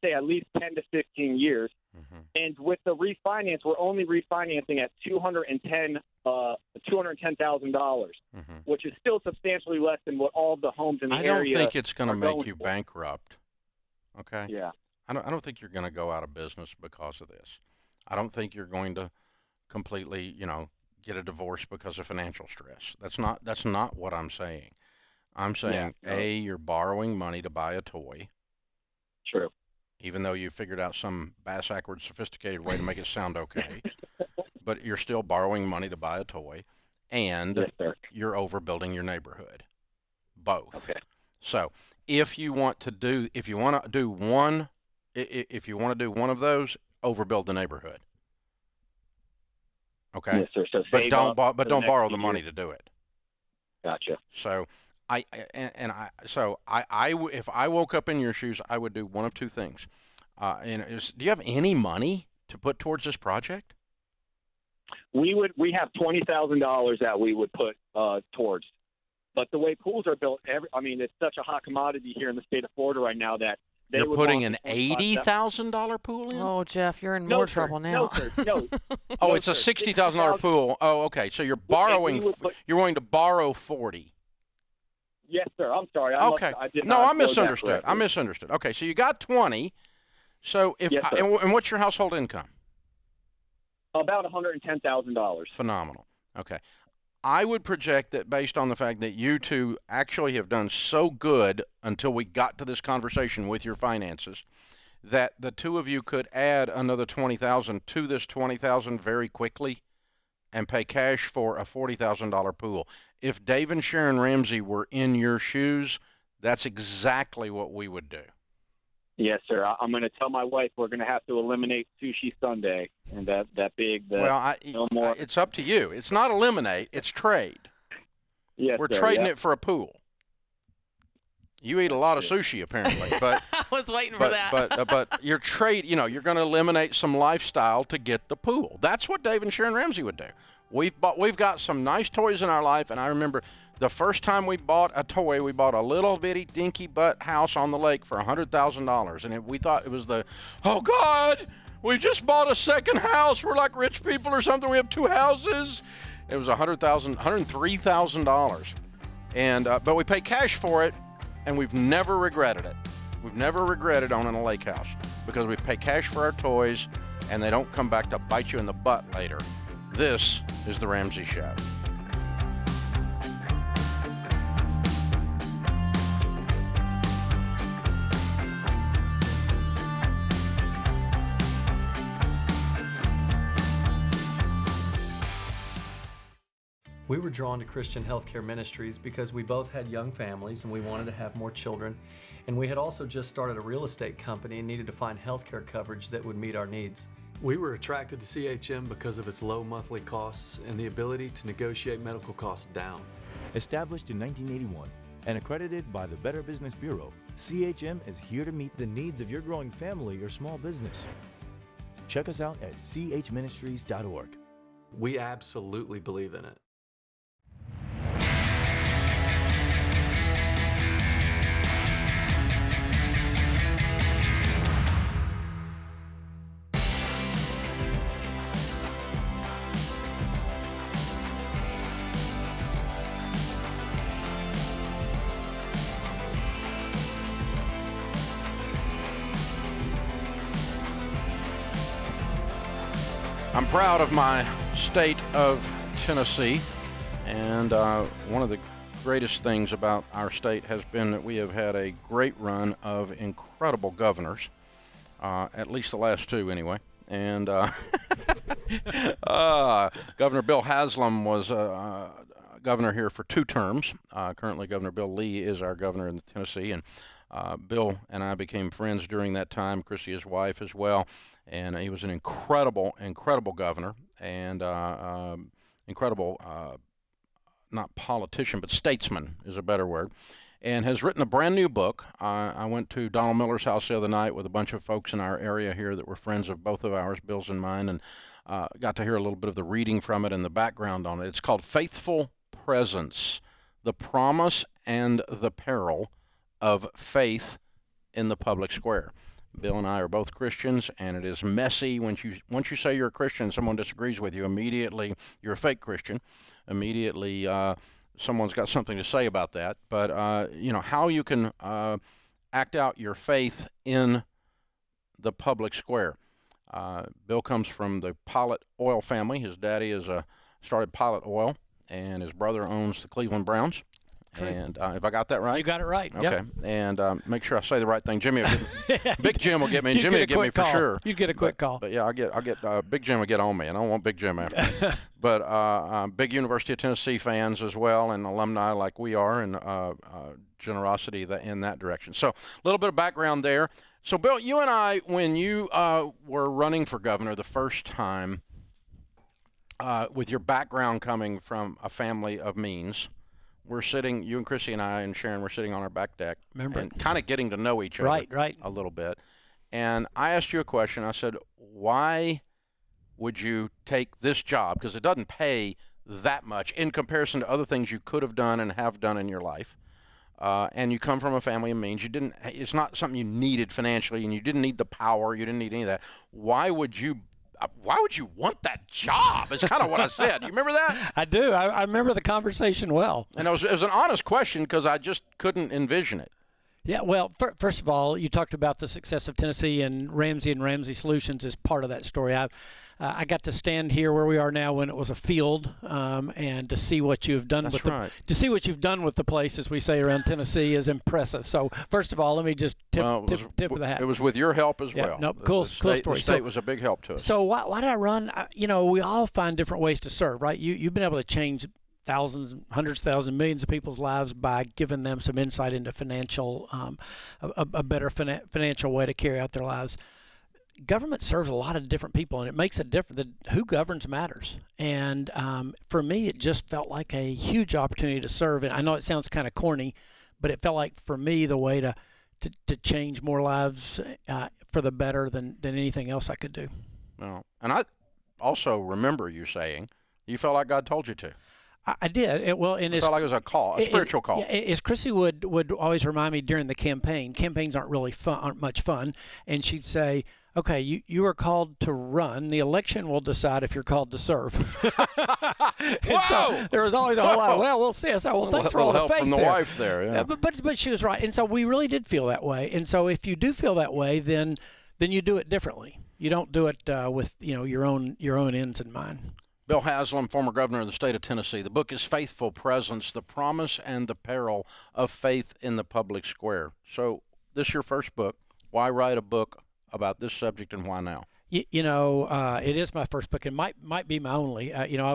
say at least 10 to 15 years. Mm-hmm. And with the refinance, we're only refinancing at $210,000, Mm-hmm. which is still substantially less than what all the homes in the area. I don't think it's going to make you bankrupt. Okay. Yeah. I don't think you're going to go out of business because of this. I don't think you're going to completely, get a divorce because of financial stress. That's not what I'm saying. I'm saying, you're borrowing money to buy a toy. True. Even though you figured out some bass-ackwards, sophisticated way to make it sound okay. But you're still borrowing money to buy a toy, and you're overbuilding your neighborhood. Both. Okay. So if you want to do one of those, overbuild the neighborhood. Okay. Yes, sir. So but don't borrow the money to do it. Gotcha. So if I woke up in your shoes, I would do one of two things. Do you have any money to put towards this project? We have $20,000 that we would put towards. But the way pools are built, it's such a hot commodity here in the state of Florida right now that you're putting an $80,000 pool in. Oh, Jeff, you're in more trouble now. No, sir. No. Oh, it's a $60,000 pool. Oh, okay. So you're borrowing. You're going to borrow $40,000. Yes, sir. I'm sorry. I misunderstood. I misunderstood. Okay, so you got $20,000. So and what's your household income? About $110,000. Phenomenal. Okay. I would project that based on the fact that you two actually have done so good until we got to this conversation with your finances, that the two of you could add another $20,000 to this $20,000 very quickly and pay cash for a $40,000 pool. If Dave and Sharon Ramsey were in your shoes, that's exactly what we would do. Yes, sir. I'm going to tell my wife we're going to have to eliminate Sushi Sunday and that big. No more. It's up to you. It's not eliminate. It's trade. Yes, we're trading it for a pool. You eat a lot of sushi apparently, but I was waiting for that. But you're you're going to eliminate some lifestyle to get the pool. That's what Dave and Sharon Ramsey would do. We've got some nice toys in our life, and I remember the first time we bought a toy, we bought a little bitty dinky butt house on the lake for $100,000, and we thought it was oh God, we just bought a second house. We're like rich people or something. We have two houses. It was $103,000, and but we paid cash for it, and we've never regretted it. We've never regretted owning a lake house because we pay cash for our toys, and they don't come back to bite you in the butt later. This is The Ramsey Show. We were drawn to Christian Healthcare Ministries because we both had young families and we wanted to have more children. And we had also just started a real estate company and needed to find healthcare coverage that would meet our needs. We were attracted to CHM because of its low monthly costs and the ability to negotiate medical costs down. Established in 1981 and accredited by the Better Business Bureau, CHM is here to meet the needs of your growing family or small business. Check us out at chministries.org. We absolutely believe in it. I'm proud of my state of Tennessee, and one of the greatest things about our state has been that we have had a great run of incredible governors, at least the last two anyway. And Governor Bill Haslam was governor here for 2 terms. Currently, Governor Bill Lee is our governor in Tennessee, and Bill and I became friends during that time, Chrissy, his wife, as well. And he was an incredible governor, and incredible, not politician, but statesman is a better word, and has written a brand new book. I went to Donald Miller's house the other night with a bunch of folks in our area here that were friends of both of ours, Bill's and mine, and got to hear a little bit of the reading from it and the background on it. It's called Faithful Presence, The Promise and the Peril of Faith in the Public Square. Bill and I are both Christians, and it is messy. Once you say you're a Christian, someone disagrees with you, immediately you're a fake Christian. Immediately someone's got something to say about that. But, how you can act out your faith in the public square. Bill comes from the Pilot Oil family. His daddy started Pilot Oil, and his brother owns the Cleveland Browns. True. And if I got that right? You got it right. Okay. Yep. And make sure I say the right thing. Jimmy will get me. Big Jim will get me. And Jimmy will get me for sure. You get a quick call. But yeah, I'll get Big Jim will get on me, and I don't want Big Jim after me. But big University of Tennessee fans as well, and alumni like we are, and generosity in that direction. So a little bit of background there. So Bill, you and I, when you were running for governor the first time, with your background coming from a family of means, we're sitting, you and Chrissy and I and Sharon were sitting on our back deck. Remember, and kind of getting to know each other right. a little bit. And I asked you a question. I said, why would you take this job? Because it doesn't pay that much in comparison to other things you could have done and have done in your life. And you come from a family of means. It's not something you needed financially, and you didn't need the power. You didn't need any of that. Why would you want that job? Is kind of what I said. You remember that? I do. I remember the conversation well. And it was an honest question because I just couldn't envision it. Yeah, well, first of all, you talked about the success of Tennessee, and Ramsey Solutions is part of that story. I got to stand here where we are now when it was a field, and to see what you've done to see what you've done with the place, as we say around Tennessee, is impressive. So first of all, let me just tip of the hat. It was with your help as well. No, cool story. The state was a big help to us. So why did I run? We all find different ways to serve, right? You've been able to change thousands, hundreds of thousands, millions of people's lives by giving them some insight into a better financial way to carry out their lives. Government serves a lot of different people, and it makes a difference. Who governs matters. And for me, it just felt like a huge opportunity to serve. And I know it sounds kind of corny, but it felt like for me the way to change more lives for the better than anything else I could do. Well, and I also remember you saying you felt like God told you to. I did. It felt like it was a call, a spiritual call. As Chrissy would always remind me during the campaign, campaigns aren't much fun, and she'd say, okay, you are called to run. The election will decide if you're called to serve. So there was always a whole lot of, we'll see. I said, thanks for all the faith from the wife there. Yeah. But she was right. And so we really did feel that way. And so if you do feel that way, then you do it differently. You don't do it with your own ends in mind. Bill Haslam, former governor of the state of Tennessee. The book is Faithful Presence, The Promise and the Peril of Faith in the Public Square. So this is your first book. Why write a book about this subject, and why now? It is my first book, and might be my only.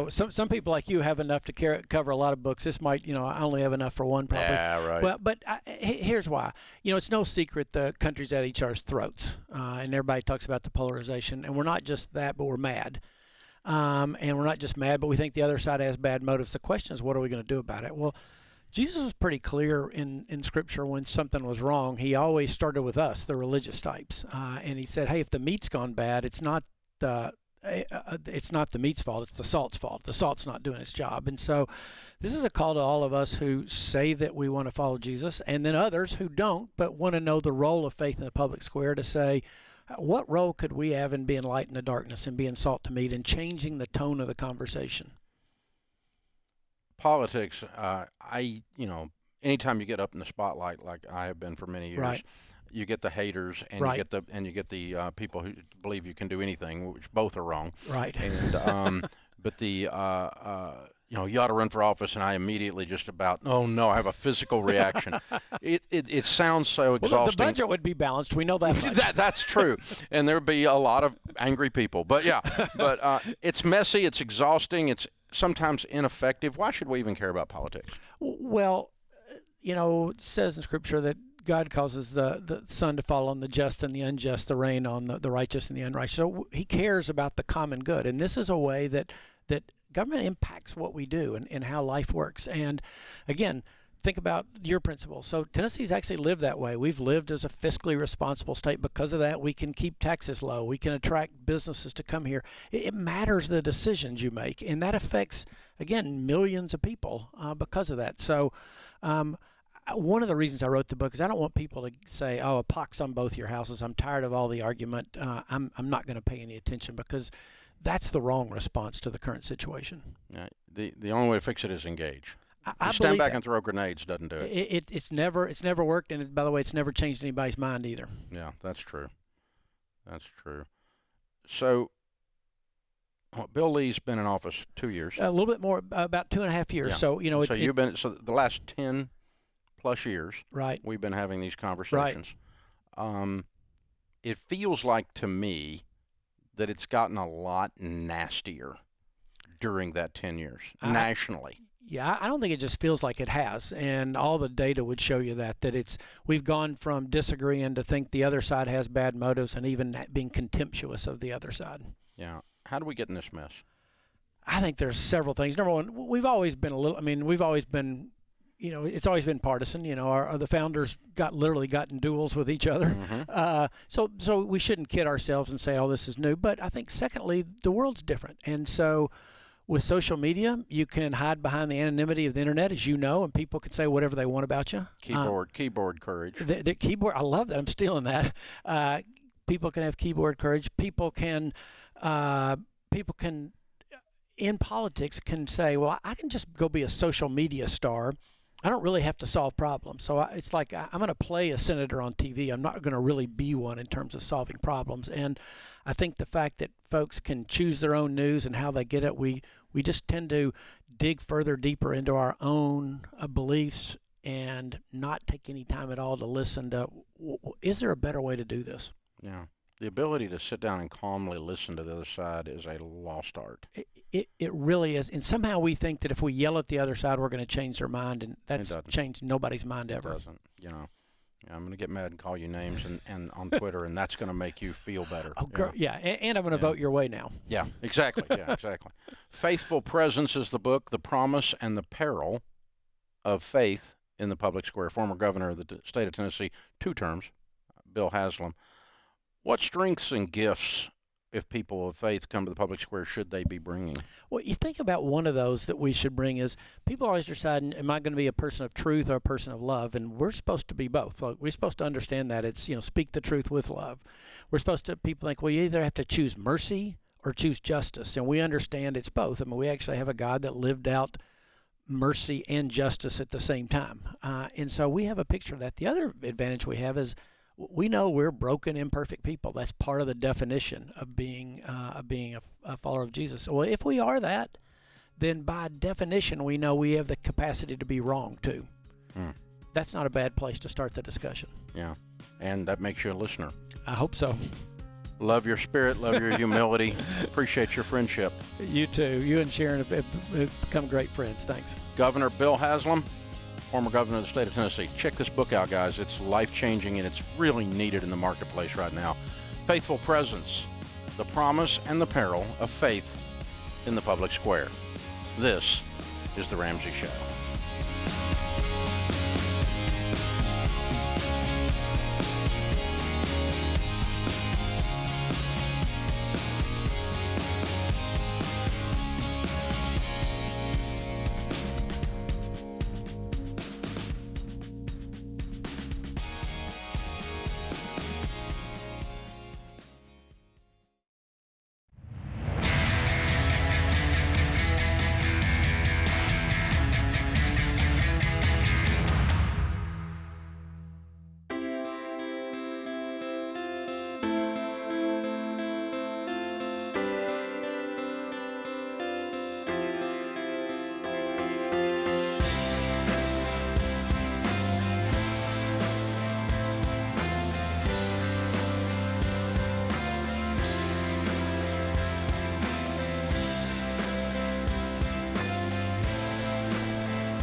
Some people like you have enough to cover a lot of books. This might, I only have enough for one probably. Yeah, right. Well, but here's why. It's no secret the country's at each other's throats, and everybody talks about the polarization, and we're not just that, but we're mad. And we're not just mad, but we think the other side has bad motives. The question is, what are we going to do about it? Well, Jesus was pretty clear in Scripture when something was wrong. He always started with us, the religious types, and he said, "Hey, if the meat's gone bad, it's not the meat's fault; it's the salt's fault. The salt's not doing its job." And so, this is a call to all of us who say that we want to follow Jesus, and then others who don't, but want to know the role of faith in the public square, to say, what role could we have in being light in the darkness and being salt to meat and changing the tone of the conversation? Politics, anytime you get up in the spotlight like I have been for many years, right. you get the haters, and right. you get the people who believe you can do anything, which both are wrong. Right. And but the you ought to run for office, and I immediately just about, oh no, I have a physical reaction. It sounds so exhausting. Well, the budget would be balanced. We know that much. That's true, and there'd be a lot of angry people. But yeah, it's messy, it's exhausting, it's sometimes ineffective. Why should we even care about politics? Well, it says in Scripture that God causes the sun to fall on the just and the unjust, the rain on the righteous and the unrighteous. So he cares about the common good, and this is a way that government impacts what we do and how life works. And again, think about your principles. So Tennessee's actually lived that way. We've lived as a fiscally responsible state. Because of that, we can keep taxes low. We can attract businesses to come here. It matters the decisions you make, and that affects, again, millions of people because of that. So one of the reasons I wrote the book is I don't want people to say, oh, a pox on both your houses. I'm tired of all the argument. I'm not going to pay any attention, because that's the wrong response to the current situation. Yeah, the only way to fix it is engage. I stand back that. and throw grenades doesn't do it. It's never worked, and by the way, it's never changed anybody's mind either. Yeah, that's true. That's true. So, Bill Lee's been in office 2 years. A little bit more, about 2.5 years. Yeah. So you've been the last 10 plus years. Right. We've been having these conversations. Right. It feels like to me that it's gotten a lot nastier during that 10 years nationally. Yeah, I don't think it just feels like it has, and all the data would show you that we've gone from disagreeing to think the other side has bad motives, and even being contemptuous of the other side. Yeah. How do we get in this mess? I think there's several things. Number one, we've always been it's always been partisan. The founders literally got in duels with each other. Mm-hmm. So we shouldn't kid ourselves and say, oh, this is new. But I think, secondly, the world's different. And so with social media, you can hide behind the anonymity of the internet, as you know, and people can say whatever they want about you. Keyboard courage. The keyboard, I love that. I'm stealing that. People can have keyboard courage. People can in politics can say, well, I can just go be a social media star. I don't really have to solve problems. So it's like I'm going to play a senator on TV. I'm not going to really be one in terms of solving problems. And I think the fact that folks can choose their own news and how they get it, we just tend to dig deeper into our own beliefs and not take any time at all to listen to, is there a better way to do this? Yeah. The ability to sit down and calmly listen to the other side is a lost art. It really is. And somehow we think that if we yell at the other side, we're going to change their mind, and that's changed nobody's mind ever. It doesn't. I'm going to get mad and call you names and on Twitter, and that's going to make you feel better. Oh, yeah. And I'm going to vote your way now. Yeah, exactly. Yeah, exactly. Faithful Presence is the book, The Promise and the Peril of Faith in the Public Square. Former governor of the state of Tennessee, 2 terms, Bill Haslam. What strengths and gifts, if people of faith come to the public square, should they be bringing? Well, you think about one of those that we should bring is people always decide, am I going to be a person of truth or a person of love? And we're supposed to be both. We're supposed to understand that it's, speak the truth with love. We're supposed to, people think, well, you either have to choose mercy or choose justice. And we understand it's both. I mean, we actually have a God that lived out mercy and justice at the same time. And so we have a picture of that. The other advantage we have is we know we're broken, imperfect people. That's part of the definition of being a follower of Jesus. Well, if we are that, then by definition, we know we have the capacity to be wrong too. That's not a bad place to start the discussion. Yeah, and that makes you a listener. I hope so. Love your spirit, love your humility. Appreciate your friendship. You too. You and Sharon have become great friends. Thanks. Governor Bill Haslam, former governor of the state of Tennessee. Check this book out, guys. It's life-changing, and it's really needed in the marketplace right now. Faithful Presence, The Promise and the Peril of Faith in the Public Square. This is The Ramsey Show.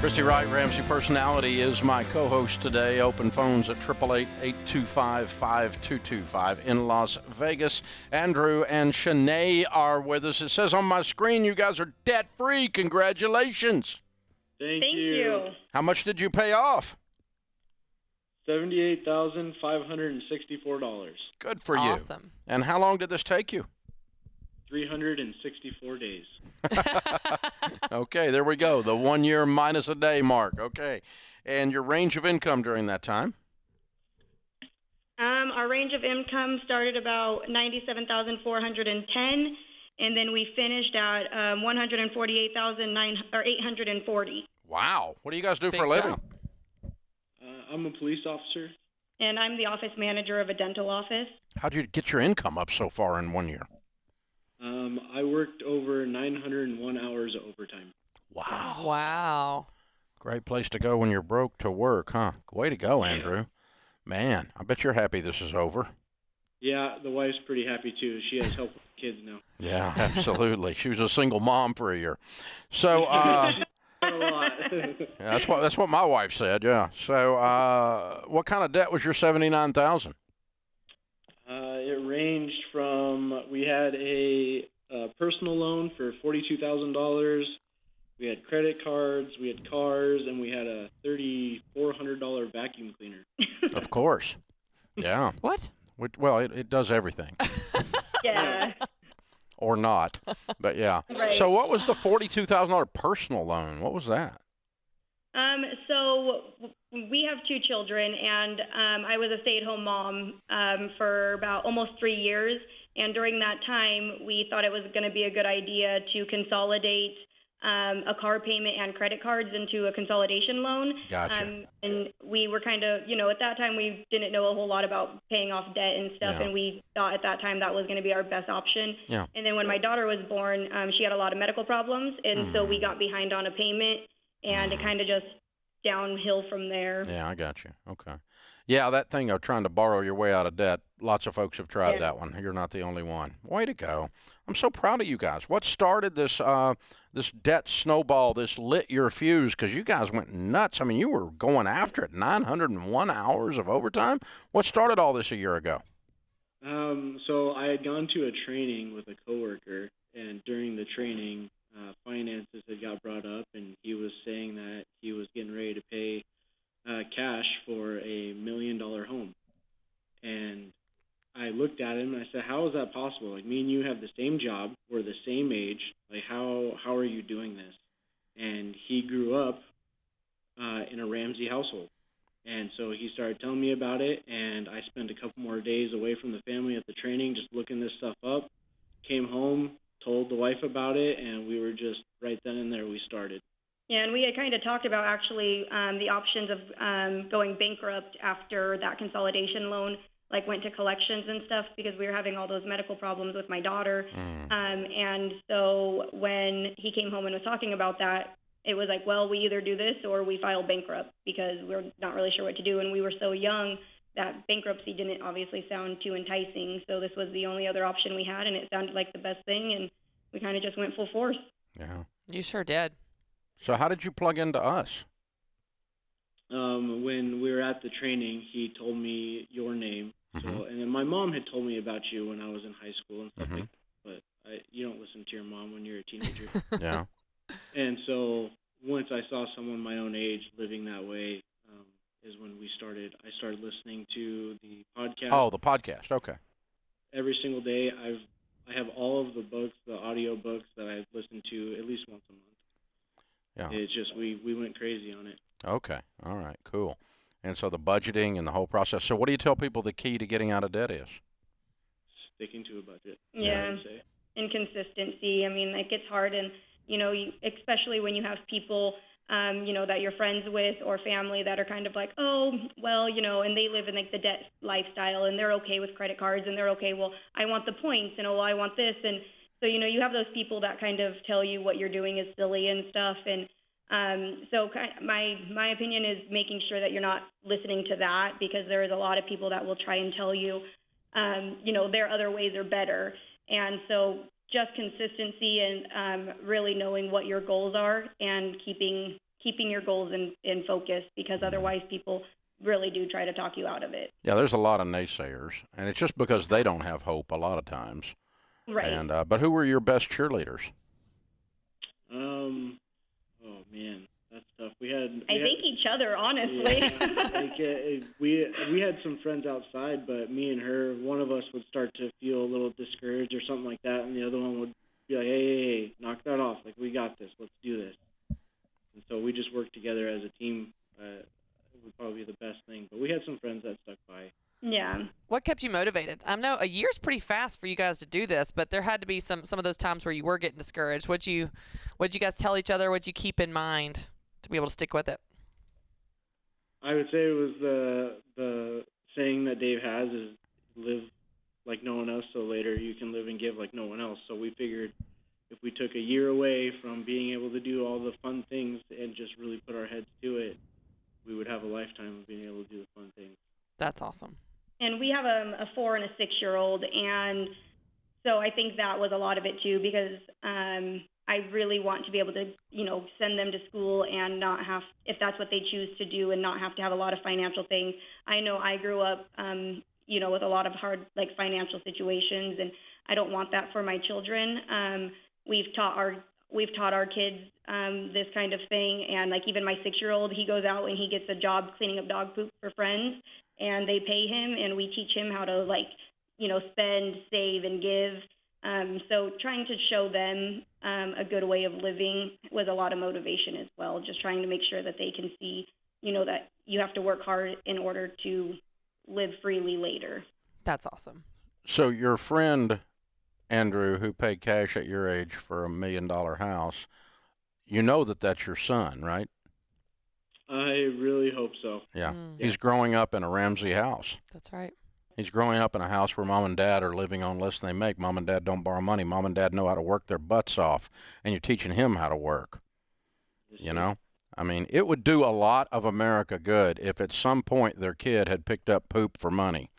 Christy Wright, Ramsey Personality, is my co-host today. Open phones at 888-825-5225 in Las Vegas. Andrew and Shanae are with us. It says on my screen you guys are debt-free. Congratulations. Thank you. How much did you pay off? $78,564. Good for you. Awesome. And how long did this take you? 364 days. Okay, there we go. The 1 year minus a day mark. Okay. And your range of income during that time? Our range of income started about 97,410, and then we finished at 148,840. Wow. What do you guys do for a living? I'm a police officer. And I'm the office manager of a dental office. How'd you get your income up so far in 1 year? I worked over 901 hours of overtime. Wow. Wow. Great place to go when you're broke to work, huh? Way to go, Andrew. Man, I bet you're happy this is over. Yeah, the wife's pretty happy too. She has help with the kids now. Yeah, absolutely. She was a single mom for a year. So, A lot. yeah, that's what my wife said, yeah. So, what kind of debt was your $79,000? It ranged from, we had a personal loan for $42,000. We had credit cards, we had cars, and we had a $3,400 vacuum cleaner. Of course. Yeah. What? Well, it does everything. Yeah. Or not. But, yeah. Right. So what was the $42,000 personal loan? What was that? So we have two children, and I was a stay-at-home mom for about almost 3 years. And during that time, we thought it was going to be a good idea to consolidate a car payment and credit cards into a consolidation loan. Gotcha. And we were kind of, at that time, we didn't know a whole lot about paying off debt and stuff, Yeah. and we thought at that time that was going to be our best option. Yeah. And then when my daughter was born, she had a lot of medical problems, and so we got behind on a payment, and it kind of just downhill from there. Yeah, I got you. Okay. Yeah, that thing of trying to borrow your way out of debt, lots of folks have tried that one. You're not the only one. Way to go. I'm so proud of you guys. What started this this debt snowball, this lit your fuse? Because you guys went nuts. I mean, you were going after it, 901 hours of overtime. What started all this a year ago? So I had gone to a training with a coworker, and during the training, finances had got brought up, and he was saying that he was getting ready to pay cash for $1 million home. And I looked at him and I said, how is that possible? Like, me and you have the same job, we're the same age, like how are you doing this? And he grew up in a Ramsey household. And so he started telling me about it, and I spent a couple more days away from the family at the training just looking this stuff up, came home, told the wife about it, and we were just right then and there we started. Yeah, and we had kind of talked about actually the options of going bankrupt after that consolidation loan, like went to collections and stuff, because we were having all those medical problems with my daughter. And so when he came home and was talking about that, it was like, well, we either do this or we file bankrupt, because we're not really sure what to do. And we were so young that bankruptcy didn't obviously sound too enticing. So this was the only other option we had, and it sounded like the best thing. And we kind of just went full force. Yeah. You sure did. So how did you plug into us? When we were at the training, he told me your name. So, and then my mom had told me about you when I was in high school and stuff like that. But you don't listen to your mom when you're a teenager. Yeah. And so once I saw someone my own age living that way, is when I started listening to the podcast. Oh, the podcast. Okay. Every single day, I have all of the books, the audio books that I've listened to at least once a month. Yeah. It's just we went crazy on it. Okay. All right. Cool. And so the budgeting and the whole process. So what do you tell people the key to getting out of debt is? Sticking to a budget. Yeah. And consistency. I mean, like, it's hard, and especially when you have people, that you're friends with or family that are kind of like, oh, well, and they live in like the debt lifestyle, and they're okay with credit cards, and they're okay, well, I want the points, and I want this. And so, you have those people that kind of tell you what you're doing is silly and stuff. And so my opinion is making sure that you're not listening to that, because there is a lot of people that will try and tell you, their other ways are better. And so just consistency and really knowing what your goals are and keeping keeping your goals in focus, because otherwise people really do try to talk you out of it. Yeah, there's a lot of naysayers, and it's just because they don't have hope a lot of times. Right. And but who were your best cheerleaders? Oh man, that's tough. I think each other, honestly. Yeah, we had some friends outside, but me and her, one of us would start to feel a little discouraged or something like that, and the other one would be like, hey, knock that off. Like, we got this. Let's do this. And so we just worked together as a team. It would probably be the best thing. But we had some friends that stuck by. Yeah. What kept you motivated? I know a year's pretty fast for you guys to do this, but there had to be some of those times where you were getting discouraged. What'd you guys tell each other? What'd you keep in mind to be able to stick with it? I would say it was the saying that Dave has is live like no one else, so later you can live and give like no one else. So we figured if we took a year away from being able to do all the fun things and just really put our heads to it, we would have a lifetime of being able to do the fun things. That's awesome. And we have a 4 and a 6-year-old, and so I think that was a lot of it too, because I really want to be able to, send them to school and not have, if that's what they choose to do, and not have to have a lot of financial things. I know I grew up, with a lot of hard, financial situations, and I don't want that for my children. We've taught our kids this kind of thing, and even my 6-year-old, he goes out and he gets a job cleaning up dog poop for friends, and they pay him, and we teach him how to spend, save, and give. So trying to show them a good way of living was a lot of motivation as well, just trying to make sure that they can see, that you have to work hard in order to live freely later. That's awesome. So your friend, Andrew, who paid cash at your age for $1 million house, that's your son, right? I really hope so. Yeah. He's growing up in a Ramsey house. That's right. He's growing up in a house where mom and dad are living on less than they make. Mom and dad don't borrow money. Mom and dad know how to work their butts off, and you're teaching him how to work. I mean, it would do a lot of America good if at some point their kid had picked up poop for money.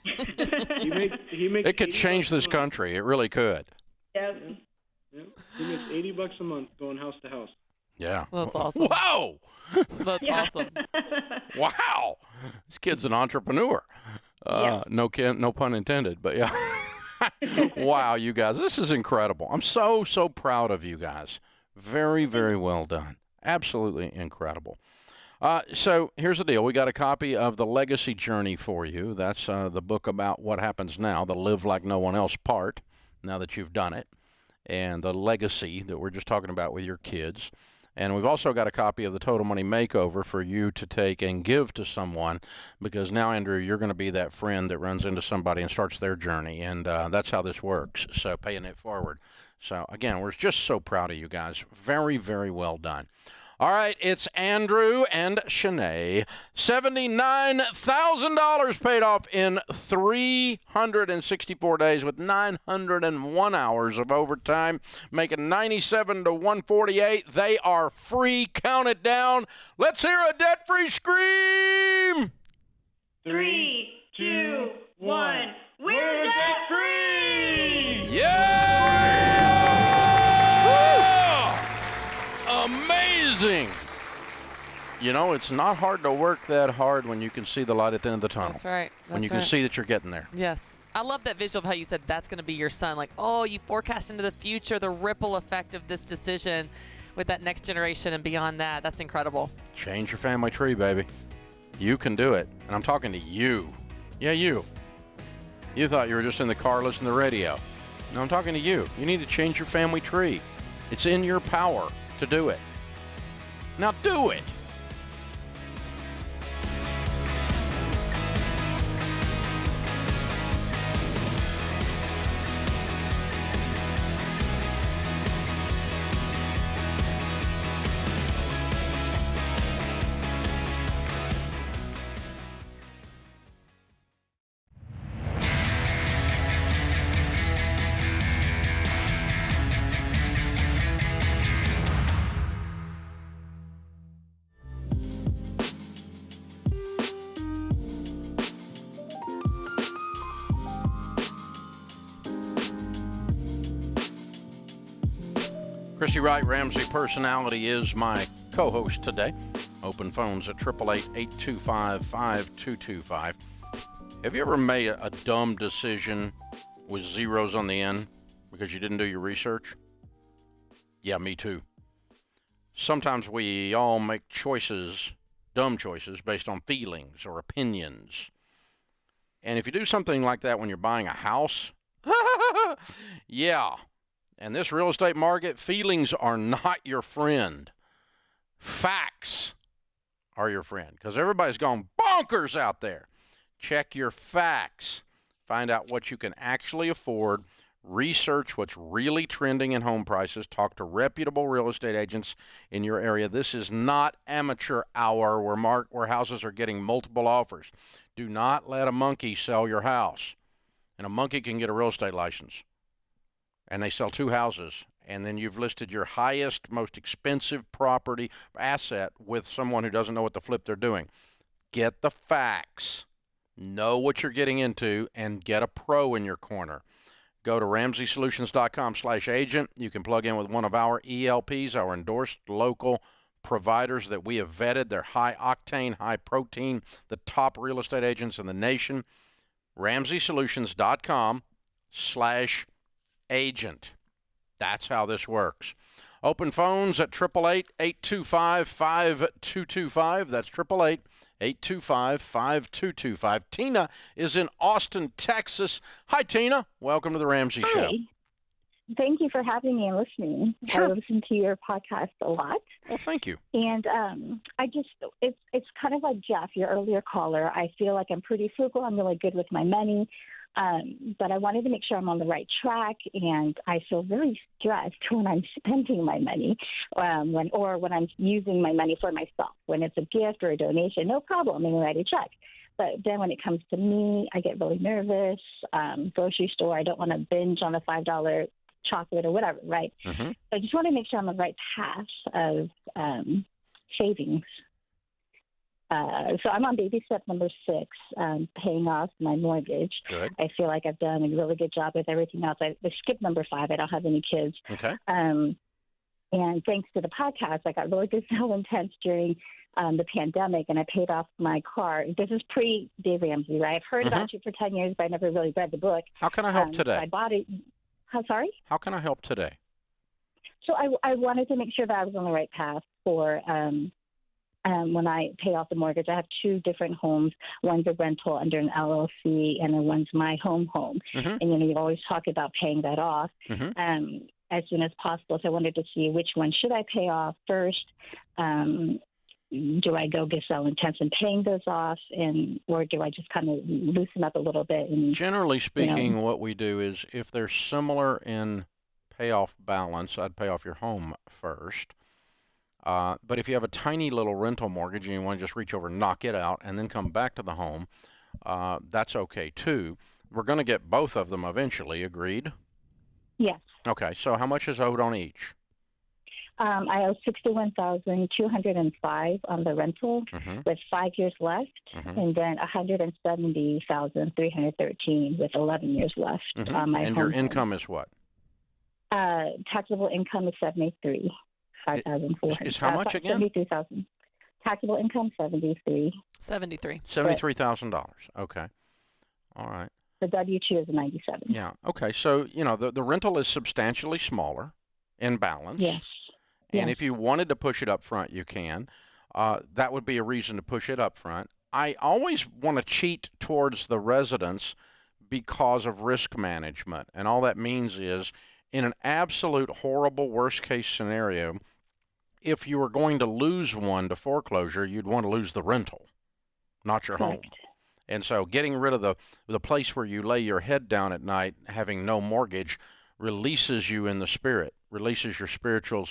He makes it could change this country. It really could. Yeah. He makes $80 a month going house to house. Yeah. That's awesome. Whoa! That's awesome. Wow. This kid's an entrepreneur. No pun intended, but yeah. Wow, you guys. This is incredible. I'm so proud of you guys. Very, very well done. Absolutely incredible. So here's the deal. We got a copy of The Legacy Journey for you. That's the book about what happens now, the live like no one else part, now that you've done it, and the legacy that we're just talking about with your kids. And we've also got a copy of the Total Money Makeover for you to take and give to someone, because now, Andrew, you're going to be that friend that runs into somebody and starts their journey, and that's how this works, so paying it forward. So, again, we're just so proud of you guys. Very, very well done. All right, it's Andrew and Shanae. $79,000 paid off in 364 days with 901 hours of overtime, making 97 to 148. They are free. Count it down. Let's hear a debt-free scream. 3, 2, 1. We're debt-free! Yeah! Amazing. It's not hard to work that hard when you can see the light at the end of the tunnel. That's right. When you can see that you're getting there. Yes. I love that visual of how you said that's going to be your son. You forecast into the future, the ripple effect of this decision with that next generation and beyond that. That's incredible. Change your family tree, baby. You can do it. And I'm talking to you. Yeah, you. You thought you were just in the car listening to the radio. No, I'm talking to you. You need to change your family tree. It's in your power to do it. Now do it. Christy Wright, Ramsey Personality, is my co-host today. Open phones at 888-825-5225. Have you ever made a dumb decision with zeros on the end because you didn't do your research? Yeah, me too. Sometimes we all make choices, dumb choices, based on feelings or opinions. And if you do something like that when you're buying a house, yeah. And this real estate market, feelings are not your friend. Facts are your friend, because everybody's gone bonkers out there. Check your facts. Find out what you can actually afford. Research what's really trending in home prices. Talk to reputable real estate agents in your area. This is not amateur hour where houses are getting multiple offers. Do not let a monkey sell your house. And a monkey can get a real estate license. And they sell 2 houses. And then you've listed your highest, most expensive property asset with someone who doesn't know what the flip they're doing. Get the facts. Know what you're getting into and get a pro in your corner. Go to RamseySolutions.com/agent. You can plug in with one of our ELPs, our endorsed local providers that we have vetted. They're high octane, high protein, the top real estate agents in the nation. RamseySolutions.com/agent. That's how this works. Open phones at 888-825-5225. That's 888-825-5225. Tina is in Austin, Texas. Hi, Tina. Welcome to the Ramsey Show. Thank you for having me and listening. Sure. I listen to your podcast a lot. Well, thank you. And it's kind of like Jeff, your earlier caller. I feel like I'm pretty frugal. I'm really good with my money. But I wanted to make sure I'm on the right track, and I feel very stressed when I'm spending my money, when I'm using my money for myself. When it's a gift or a donation, no problem, I'm going to write a check. But then when it comes to me, I get really nervous. Grocery store, I don't want to binge on a $5 chocolate or whatever, right? Mm-hmm. So I just want to make sure I'm on the right path of savings. So I'm on baby step number 6, paying off my mortgage. Good. I feel like I've done a really good job with everything else. I skipped number 5. I don't have any kids. Okay. And thanks to the podcast, I got really good sell intense during the pandemic, and I paid off my car. This is pre-Dave Ramsey, right? I've heard about you for 10 years, but I never really read the book. How can I help today? So I bought it. Sorry? How can I help today? So I wanted to make sure that I was on the right path for when I pay off the mortgage. I have 2 different homes. One's a rental under an LLC, and then one's my home. Mm-hmm. And, you always talk about paying that off as soon as possible. So I wanted to see which one should I pay off first. Do I go get sell intense and paying those off, or do I just kind of loosen up a little bit? And, generally speaking, what we do is if they're similar in payoff balance, I'd pay off your home first. But if you have a tiny little rental mortgage and you want to just reach over and knock it out and then come back to the home, that's okay too. We're going to get both of them eventually, agreed? Yes. Okay, so how much is owed on each? I owe $61,205 on the rental with 5 years left, and then $170,313 with 11 years left on my home. And your income is what? Taxable income is $73,500. 5,400. Is how much again? 73,000. Taxable income 73. $73,000. Okay. All right. The W-2 is 97. Yeah. Okay. So the rental is substantially smaller in balance. Yes. And if you wanted to push it up front, you can. That would be a reason to push it up front. I always want to cheat towards the residents because of risk management, and all that means is, in an absolute horrible worst-case scenario, if you were going to lose one to foreclosure, you'd want to lose the rental, not your home. And so getting rid of the place where you lay your head down at night, having no mortgage, releases you in the spirit, releases your spiritual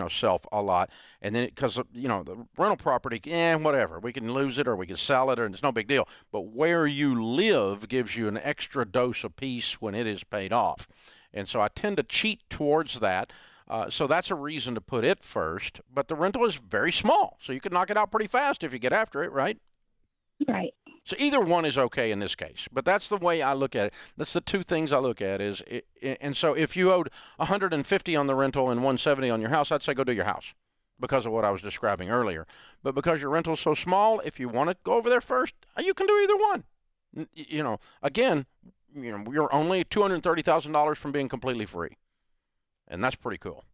self a lot. And then because the rental property, whatever, we can lose it or we can sell it, or it's no big deal. But where you live gives you an extra dose of peace when it is paid off. And so I tend to cheat towards that. So that's a reason to put it first. But the rental is very small, so you can knock it out pretty fast if you get after it, right? Right. So either one is okay in this case. But that's the way I look at it. That's the 2 things I look at is, and so if you owed $150 on the rental and $170 on your house, I'd say go do your house. because of what I was describing earlier. But because your rental's so small, if you want to go over there first, you can do either one. Again, you're only $230,000 from being completely free. And that's pretty cool.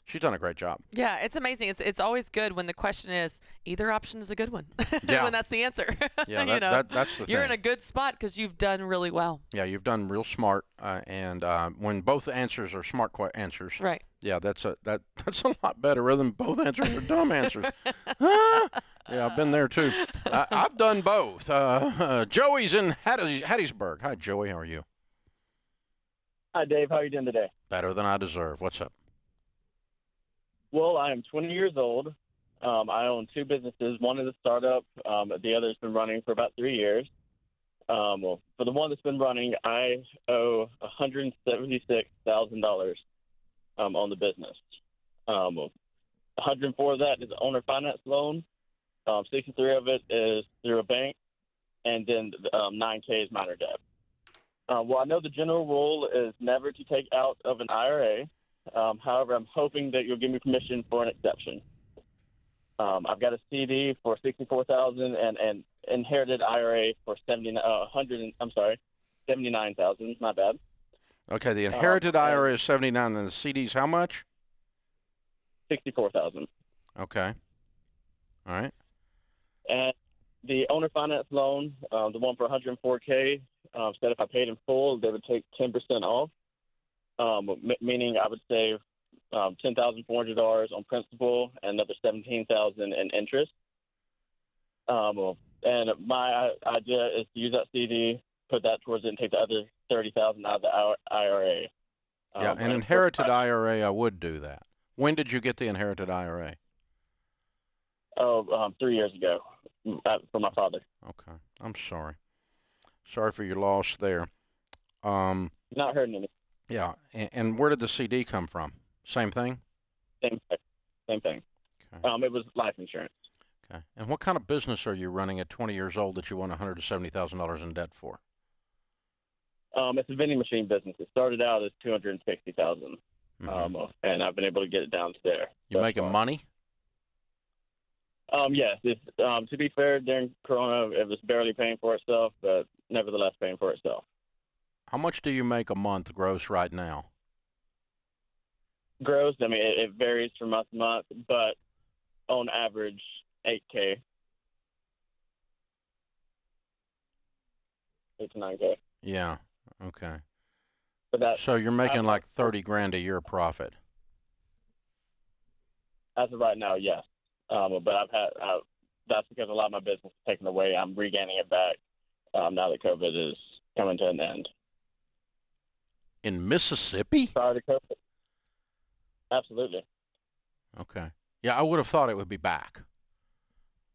She's done a great job. Yeah, it's amazing. It's always good when the question is either option is a good one. Yeah. When that's the answer. Yeah, that's the thing. You're in a good spot because you've done really well. Yeah, you've done real smart. And when both answers are smart answers, right? Yeah, that's a lot better rather than both answers are dumb answers. Yeah, I've been there too. I've done both. Joey's in Hattiesburg. Hi, Joey. How are you? Hi, Dave. How are you doing today? Better than I deserve. What's up? Well, I am 20 years old. I own two businesses. One is a startup. The other's been running for about 3 years. Well, for the one that's been running, I owe $176,000 on the business. 104 of that is an owner finance loan. 63 of it is through a bank, and then $9K is minor debt. Well, I know the general rule is never to take out of an IRA. However, I'm hoping that you'll give me permission for an exception. I've got a CD for $64,000 and an inherited IRA for $79,000. My bad. Okay, the inherited IRA is $79,000, and the CD's how much? $64,000. Okay. All right. And the owner finance loan, the one for $104K, said if I paid in full, they would take 10% off. Meaning I would save $10,400 on principal and another $17,000 in interest. And my idea is to use that CD, put that towards it, and take the other $30,000 out of the IRA. Yeah, an inherited IRA, I would do that. When did you get the inherited IRA? 3 years ago, from my father. Okay, I'm sorry. Sorry for your loss there. Not hurting any. Yeah, and where did the CD come from? Same thing? Same thing. Okay. It was life insurance. Okay. And what kind of business are you running at 20 years old that you want $170,000 in debt for? It's a vending machine business. It started out as $260,000, and I've been able to get it down to there. You making money? Yes. To be fair, during Corona, it was barely paying for itself, but nevertheless paying for itself. How much do you make a month gross right now? Gross, I mean, it varies from month to month, but on average, $8K. 8 to 9K. Yeah. Okay. But so you're making like $30,000 a year profit. As of right now, yes. But that's because a lot of my business is taken away. I'm regaining it back now that COVID is coming to an end. In Mississippi? Prior to COVID. Absolutely. Okay. Yeah, I would have thought it would be back.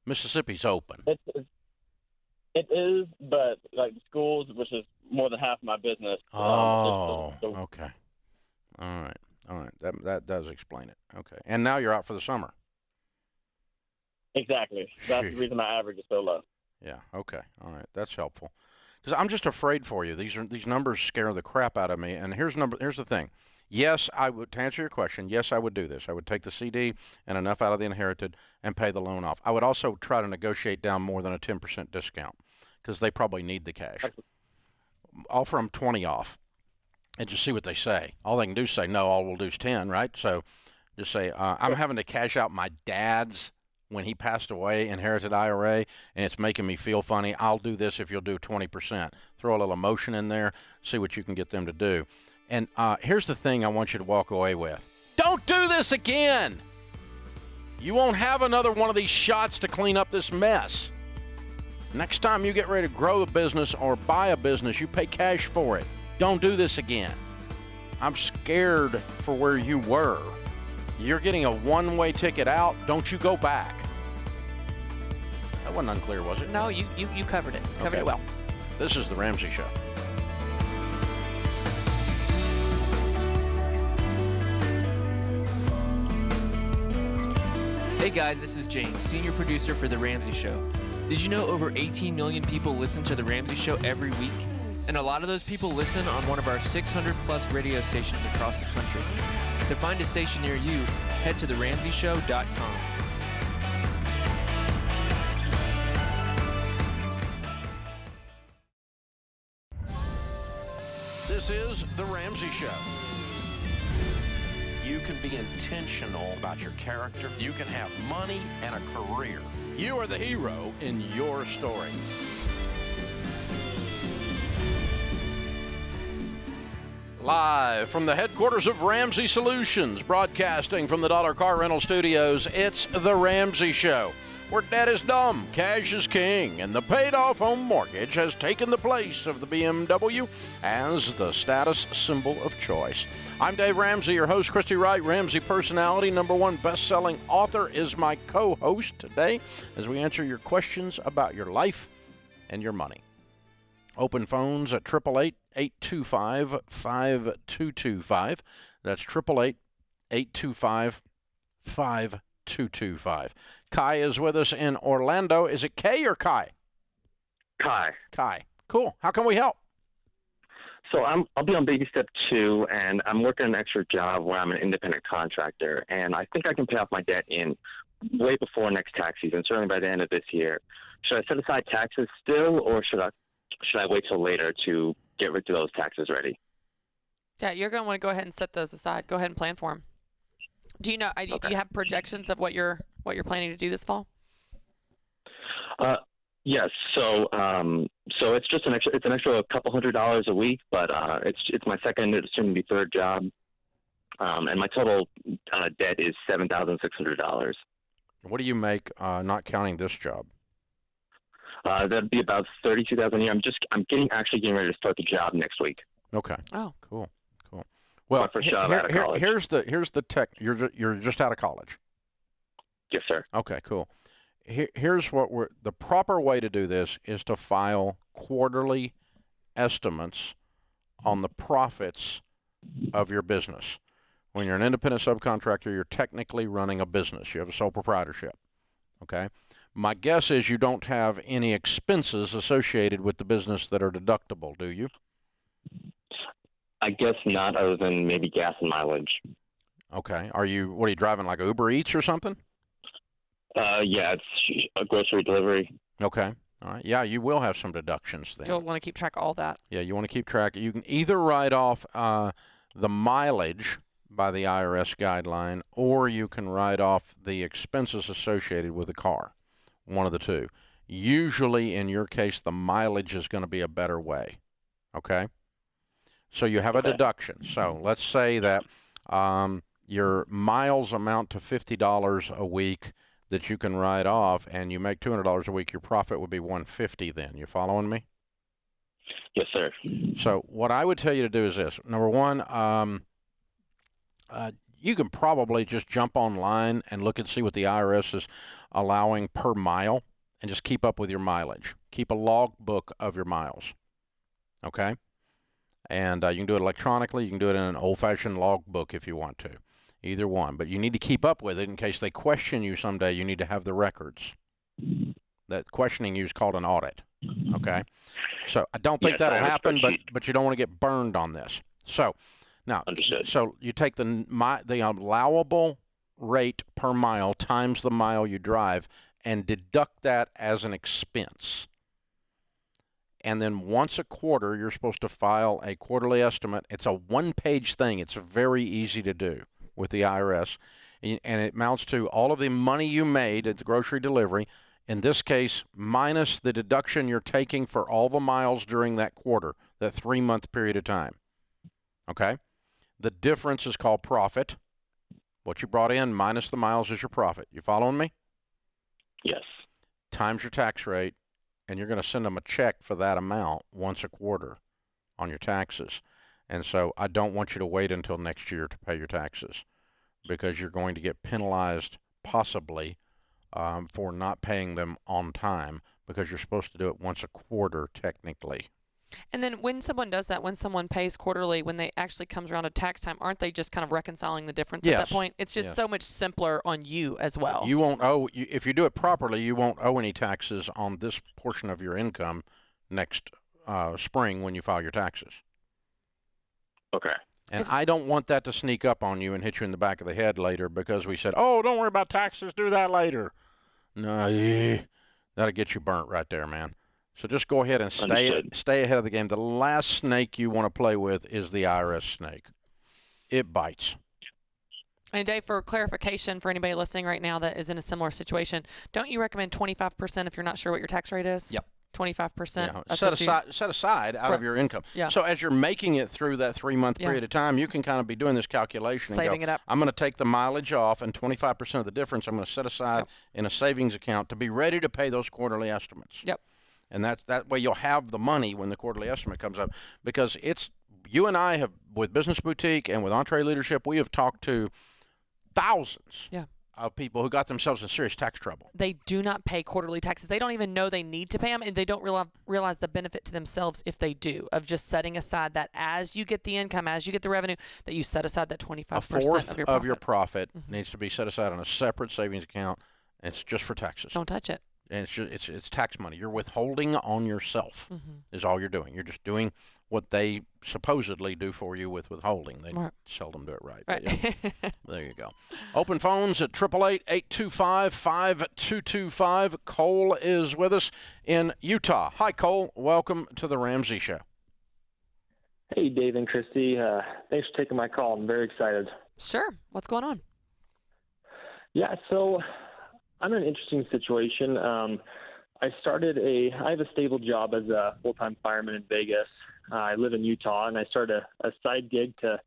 Mississippi's open. It is, but like the schools, which is more than half of my business. Okay. All right. That does explain it. Okay. And now you're out for the summer. Exactly. That's the reason my average is so low. Yeah. Okay. All right. That's helpful. Because I'm just afraid for you. These numbers scare the crap out of me. And here's the thing. Yes, I would, to answer your question, yes, I would do this. I would take the CD and enough out of the inherited and pay the loan off. I would also try to negotiate down more than a 10% discount because they probably need the cash. Offer them 20 off and just see what they say. All they can do is say, no, all we'll do is 10, right? So just say, I'm having to cash out my dad's when he passed away, inherited IRA, and it's making me feel funny. I'll do this if you'll do 20%. Throw a little emotion in there, see what you can get them to do. And here's the thing I want you to walk away with. Don't do this again. You won't have another one of these shots to clean up this mess. Next time you get ready to grow a business or buy a business, you pay cash for it. Don't do this again. I'm scared for where you were. You're getting a one-way ticket out. Don't you go back. That wasn't unclear, was it? No, you covered it. Covered it well. This is The Ramsey Show. Hey guys, this is James, senior producer for The Ramsey Show. Did you know over 18 million people listen to The Ramsey Show every week? And a lot of those people listen on one of our 600-plus radio stations across the country. To find a station near you, head to theramseyshow.com. This is The Ramsey Show. You can be intentional about your character. You can have money and a career. You are the hero in your story. Live from the headquarters of Ramsey Solutions, broadcasting from the Dollar Car Rental Studios, it's The Ramsey Show, where debt is dumb, cash is king, and the paid-off home mortgage has taken the place of the BMW as the status symbol of choice. I'm Dave Ramsey, your host. Christy Wright, Ramsey personality, #1 best-selling author, is my co-host today as we answer your questions about your life and your money. Open phones at 888-825-5225. That's 888-825-5225. Kai is with us in Orlando. Is it Kay or Kai? Kai. Kai. Cool. How can we help? So I'll be on baby step 2, and I'm working an extra job where I'm an independent contractor, and I think I can pay off my debt in way before next tax season, certainly by the end of this year. Should I set aside taxes still, or should I wait till later to get rid of those taxes ready? Yeah, you're going to want to go ahead and set those aside. Go ahead and plan for them. Do you know? Do you have projections of what you're planning to do this fall? Yes. So it's just an extra couple $100 a week, but it's my second, soon to be third job, and my total debt is $7,600. What do you make, not counting this job? That'd be about $32,000 a year. I'm getting ready to start the job next week. Okay. Oh, cool. Well, my first job out of college. Here's the tech. You're just out of college. Yes, sir. Okay, cool. Here's what the proper way to do this is to file quarterly estimates on the profits of your business. When you're an independent subcontractor, you're technically running a business. You have a sole proprietorship. Okay. My guess is you don't have any expenses associated with the business that are deductible, do you? I guess not, other than maybe gas and mileage. Okay. What are you driving, like Uber Eats or something? Yeah, it's a grocery delivery. Okay. All right. Yeah, you will have some deductions then. You'll want to keep track of all that. Yeah, you want to keep track. You can either write off the mileage by the IRS guideline, or you can write off the expenses associated with the car. One of the two. Usually, in your case, the mileage is going to be a better way. Okay? So you have a deduction. So let's say that your miles amount to $50 a week that you can write off, and you make $200 a week. Your profit would be $150 then. You following me? Yes, sir. So what I would tell you to do is this. Number one, you can probably just jump online and look and see what the IRS is allowing per mile and just keep up with your mileage. Keep a log book of your miles. Okay? And you can do it electronically. You can do it in an old-fashioned log book if you want to. Either one. But you need to keep up with it in case they question you someday. You need to have the records. That questioning you is called an audit. Okay? So I don't think that'll happen, but you don't want to get burned on this. So now, so you take the allowable rate per mile times the mile you drive and deduct that as an expense. And then once a quarter, you're supposed to file a quarterly estimate. It's a one-page thing. It's very easy to do with the IRS. And it amounts to all of the money you made at the grocery delivery, in this case, minus the deduction you're taking for all the miles during that quarter, that 3-month period of time. Okay? The difference is called profit. What you brought in minus the miles is your profit. You following me? Yes. Times your tax rate, and you're going to send them a check for that amount once a quarter on your taxes. And so I don't want you to wait until next year to pay your taxes, because you're going to get penalized possibly for not paying them on time, because you're supposed to do it once a quarter technically. And then when someone does that, when someone pays quarterly, when they actually comes around to tax time, aren't they just kind of reconciling the difference at that point? It's just so much simpler on you as well. You won't owe, if you do it properly, you won't owe any taxes on this portion of your income next spring when you file your taxes. Okay. And I don't want that to sneak up on you and hit you in the back of the head later because we said, oh, don't worry about taxes, do that later. No, that'll get you burnt right there, man. So just go ahead and stay ahead of the game. The last snake you want to play with is the IRS snake. It bites. And Dave, for clarification for anybody listening right now that is in a similar situation, don't you recommend 25% if you're not sure what your tax rate is? Yep. 25%. Yeah. Set aside out of your income. Yeah. So as you're making it through that 3-month period of time, you can kind of be doing this calculation and saving go, it up. I'm going to take the mileage off, and 25% of the difference I'm going to set aside in a savings account to be ready to pay those quarterly estimates. Yep. And that way you'll have the money when the quarterly estimate comes up, because you and I have, with Business Boutique and with Entree Leadership, we have talked to thousands of people who got themselves in serious tax trouble. They do not pay quarterly taxes. They don't even know they need to pay them, and they don't realize the benefit to themselves if they do, of just setting aside that as you get the income, as you get the revenue, that you set aside that 25% a fourth of your profit. Needs to be set aside on a separate savings account. It's just for taxes. Don't touch it. And it's tax money. You're withholding on yourself is all you're doing. You're just doing what they supposedly do for you with withholding. They seldom do it right. Right. Yeah. There you go. Open phones at 888-825-5225. Cole is with us in Utah. Hi, Cole. Welcome to the Ramsey Show. Hey, Dave and Christy. Thanks for taking my call. I'm very excited. Sure. What's going on? Yeah, so I'm in an interesting situation. I have a stable job as a full-time fireman in Vegas. I live in Utah, and I started a side gig to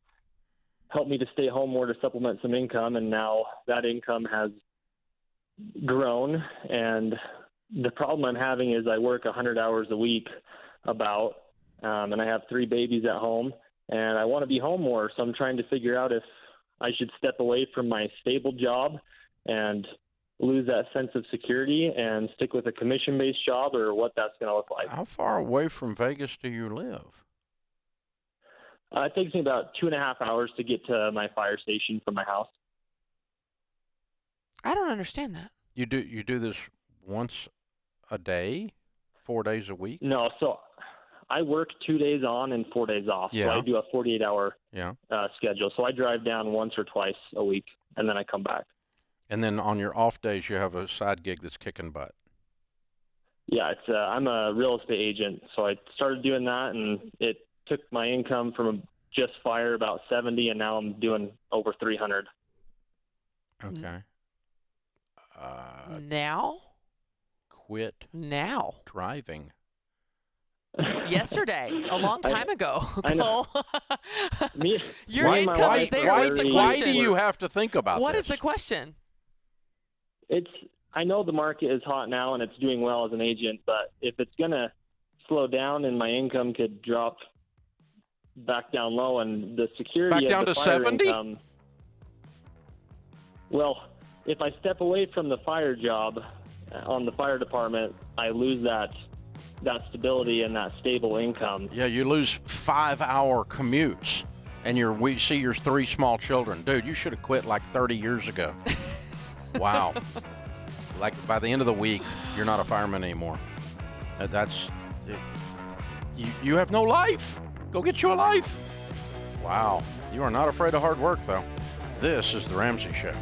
help me to stay home more to supplement some income, and now that income has grown. And the problem I'm having is I work 100 hours a week and I have 3 babies at home, and I want to be home more. So I'm trying to figure out if I should step away from my stable job and lose that sense of security and stick with a commission-based job, or what that's going to look like. How far away from Vegas do you live? It takes me about 2.5 hours to get to my fire station from my house. I don't understand that. You do this once a day, 4 days a week? No, so I work 2 days on and 4 days off. Yeah. So I do a 48-hour schedule. So I drive down once or twice a week, and then I come back. And then on your off days, you have a side gig that's kicking butt. Yeah, I'm a real estate agent, so I started doing that, and it took my income from just fire about 70, and now I'm doing over 300. Okay. Now? Quit. Now. Driving. Yesterday, a long time ago. Cole. Your income is there. What's the question? Why do you have to think about What this? is the question? I know the market is hot now and it's doing well as an agent, but if it's going to slow down and my income could drop back down low and the security back down of the to fire 70? income, well, if I step away from the fire job on the fire department, I lose that stability and that stable income. Yeah, you lose 5-hour commutes, and we see your 3 small children. Dude, you should have quit like 30 years ago. Wow. Like by the end of the week, you're not a fireman anymore. You have no life. Go get you a life. Wow. You are not afraid of hard work, though. This is the Ramsey Show.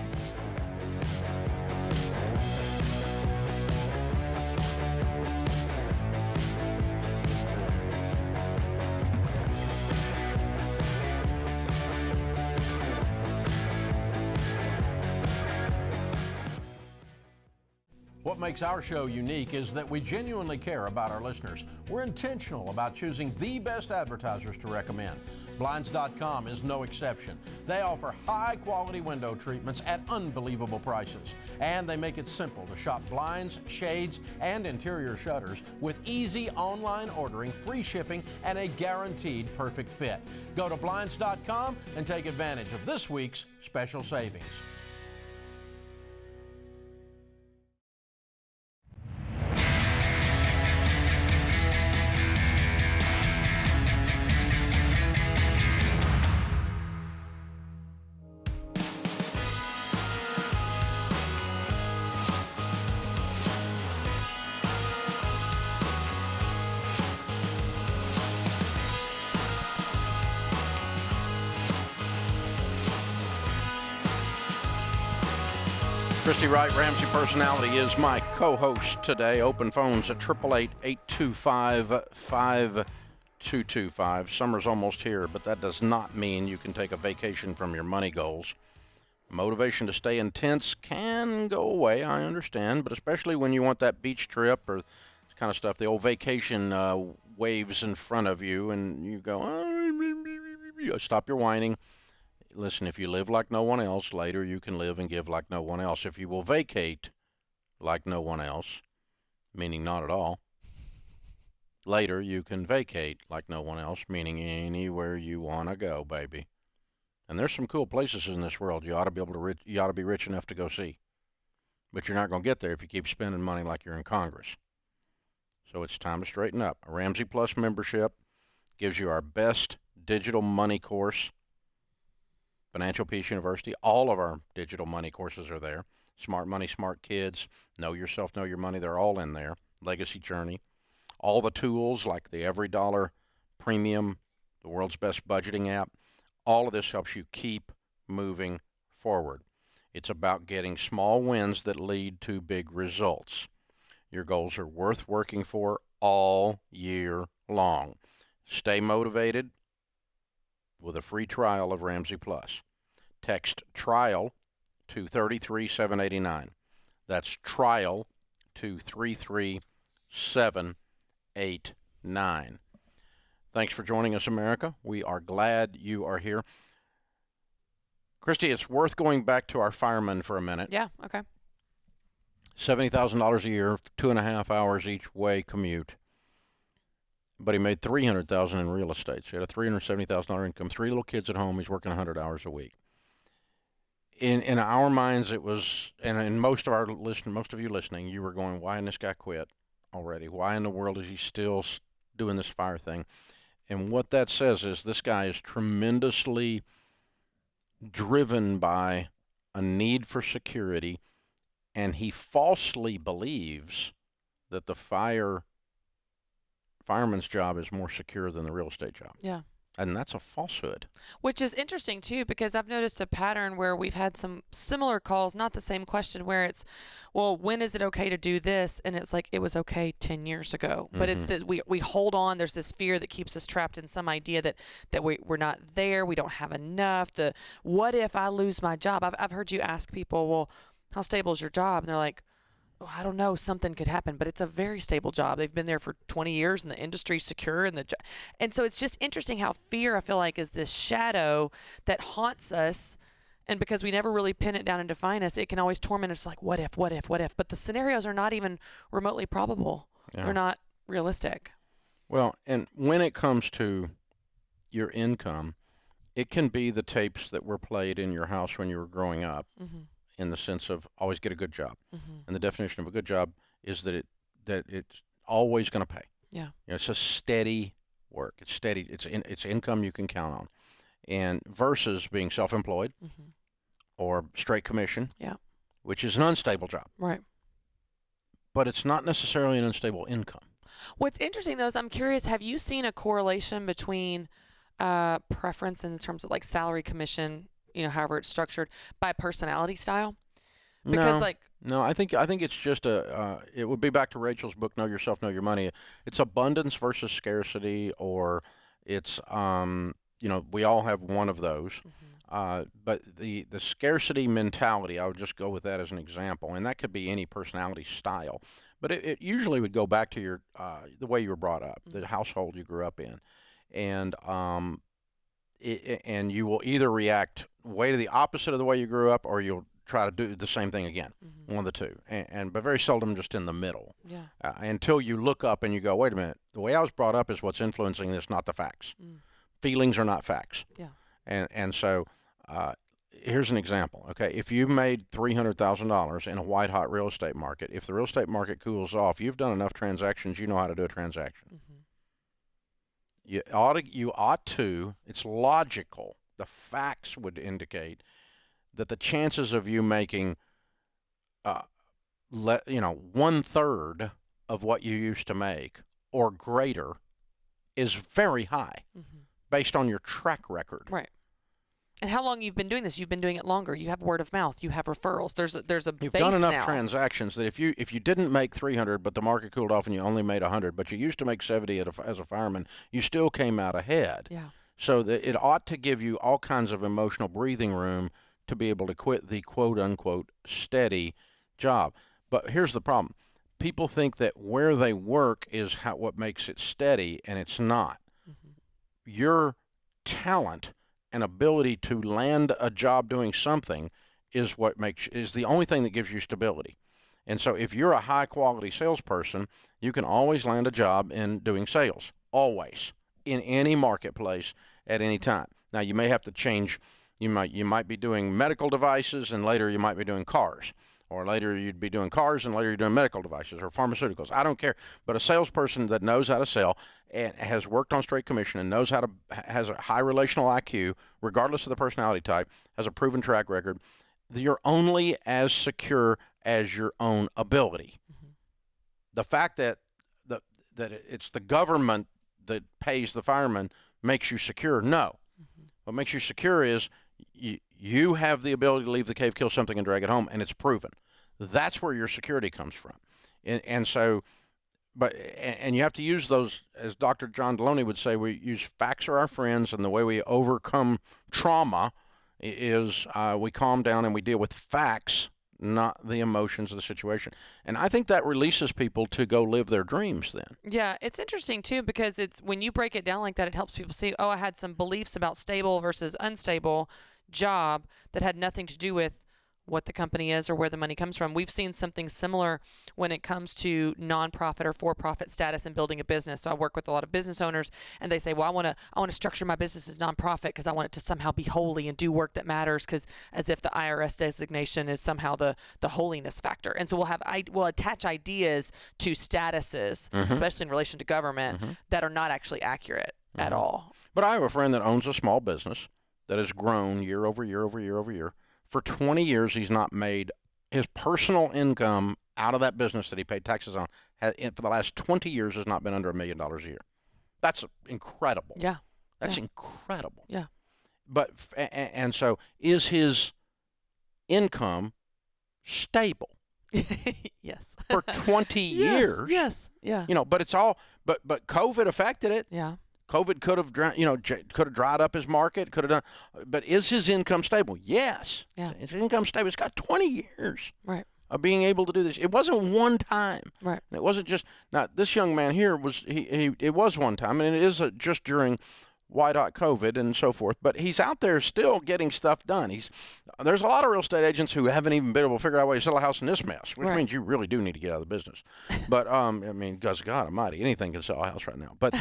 What makes our show unique is that we genuinely care about our listeners. We're intentional about choosing the best advertisers to recommend. Blinds.com is no exception. They offer high-quality window treatments at unbelievable prices. And they make it simple to shop blinds, shades, and interior shutters with easy online ordering, free shipping, and a guaranteed perfect fit. Go to Blinds.com and take advantage of this week's special savings. Christy Wright, Ramsey Personality, is my co-host today. Open phones at 888-825-5225. Summer's almost here, but that does not mean you can take a vacation from your money goals. Motivation to stay intense can go away, I understand, but especially when you want that beach trip or this kind of stuff, the old vacation waves in front of you, and you go, stop your whining. Listen, if you live like no one else, later you can live and give like no one else. If you will vacate like no one else, meaning not at all, later you can vacate like no one else, meaning anywhere you want to go, baby. And there's some cool places in this world you ought to be able to you ought to be rich enough to go see. But you're not going to get there if you keep spending money like you're in Congress. So it's time to straighten up. A Ramsey Plus membership gives you our best digital money course. Financial Peace University, all of our digital money courses are there. Smart Money, Smart Kids, Know Yourself, Know Your Money, they're all in there. Legacy Journey. All the tools like the Every Dollar Premium, the world's best budgeting app, all of this helps you keep moving forward. It's about getting small wins that lead to big results. Your goals are worth working for all year long. Stay motivated with a free trial of Ramsey Plus. Text TRIAL to 33789. That's TRIAL to 33789. Thanks for joining us, America. We are glad you are here. Christy, it's worth going back to our firemen for a minute. Yeah, okay. $70,000 a year, 2.5 hours each way commute. But he made $300,000 in real estate. So he had a $370,000 income, 3 little kids at home. He's working 100 hours a week. In our minds, it was, and in most of you listening, you were going, why didn't this guy quit already? Why in the world is he still doing this fire thing? And what that says is this guy is tremendously driven by a need for security, and he falsely believes that the fireman's job is more secure than the real estate job. Yeah. And that's a falsehood. Which is interesting, too, because I've noticed a pattern where we've had some similar calls, not the same question, where it's, well, when is it okay to do this? And it's like, it was okay 10 years ago. But it's that we hold on. There's this fear that keeps us trapped in some idea that we're not there. We don't have enough. What if I lose my job? I've heard you ask people, well, how stable is your job? And they're like, I don't know, something could happen, but it's a very stable job. They've been there for 20 years and the industry's secure. And so it's just interesting how fear, I feel like, is this shadow that haunts us. And because we never really pin it down and define us, it can always torment us like, what if? But the scenarios are not even remotely probable. Yeah. They're not realistic. Well, and when it comes to your income, it can be the tapes that were played in your house when you were growing up. Mm-hmm. In the sense of always get a good job. Mm-hmm. And the definition of a good job is that it's always going to pay. Yeah. It's a steady work. It's steady. It's income you can count on. And versus being self-employed or straight commission, which is an unstable job. Right. But it's not necessarily an unstable income. What's interesting, though, is I'm curious, have you seen a correlation between preference in terms of like salary, commission, however it's structured, by personality style? Because no, I think it's just it would be back to Rachel's book, Know Yourself, Know Your Money. It's abundance versus scarcity, or it's we all have one of those. Mm-hmm. But the scarcity mentality, I would just go with that as an example, and that could be any personality style. But it usually would go back to your the way you were brought up, the household you grew up in, and and you will either react way to the opposite of the way you grew up, or you'll try to do the same thing again. Mm-hmm. One of the two, but very seldom just in the middle. Yeah. Until you look up and you go, wait a minute, the way I was brought up is what's influencing this, not the facts. Feelings are not facts. Yeah. And so here's an example. Okay, if you made $300,000 in a white hot real estate market, if the real estate market cools off, you've done enough transactions, you know how to do a transaction. Mm-hmm. You ought to, it's logical. The facts would indicate that the chances of you making, 1/3 of what you used to make or greater is very high based on your track record. Right. And how long you've been doing this? You've been doing it longer. You have word of mouth. You have referrals. There's a You've base done enough now. transactions that if you didn't make 300, but the market cooled off and you only made 100, but you used to make 70 as a fireman, you still came out ahead. Yeah. So that it ought to give you all kinds of emotional breathing room to be able to quit the quote unquote steady job. But here's the problem: people think that where they work is what makes it steady, and it's not. Your talent and ability to land a job doing something is the only thing that gives you stability. And so if you're a high quality salesperson, you can always land a job in doing sales, always, in any marketplace at any time. Now you may have to change. You might be doing medical devices, and later you might be doing cars, or later you'd be doing cars and later you're doing medical devices or pharmaceuticals. I don't care. But a salesperson that knows how to sell and has worked on straight commission and has a high relational IQ, regardless of the personality type, has a proven track record, you're only as secure as your own ability. The fact that it's the government that pays the fireman makes you secure? No. What makes you secure is you have the ability to leave the cave, kill something, and drag it home, and it's proven. That's where your security comes from. And so, and you have to use those, as Dr. John Deloney would say, we use facts are our friends, and the way we overcome trauma is we calm down and we deal with facts, not the emotions of the situation. And I think that releases people to go live their dreams then. Yeah, it's interesting too, because it's when you break it down like that, it helps people see, oh, I had some beliefs about stable versus unstable job that had nothing to do with what the company is or where the money comes from. We've seen something similar when it comes to nonprofit or for-profit status and building a business. So I work with a lot of business owners, and they say, well, I want to structure my business as nonprofit because I want it to somehow be holy and do work that matters, because as if the IRS designation is somehow the holiness factor. And so we'll attach ideas to statuses, especially in relation to government, that are not actually accurate at all. But I have a friend that owns a small business that has grown year over year over year over year. For 20 years, he's not made his personal income out of that business that he paid taxes on. For the last 20 years, has not been under $1 million a year. That's incredible. Yeah. That's incredible. Yeah. But, and so is his income stable? Yes. For 20 years. Yes. Yeah. But it's all, but COVID affected it. Yeah. COVID could have dried up his market, could have done, but is his income stable? Yes. Yeah. His income stable. It's got 20 years right. of being able to do this. It wasn't one time. Right. It wasn't just, now this young man here it was one time, and it is just during COVID and so forth, but he's out there still getting stuff done. There's a lot of real estate agents who haven't even been able to figure out a way to sell a house in this mess, which means you really do need to get out of the business. But because God Almighty, anything can sell a house right now. But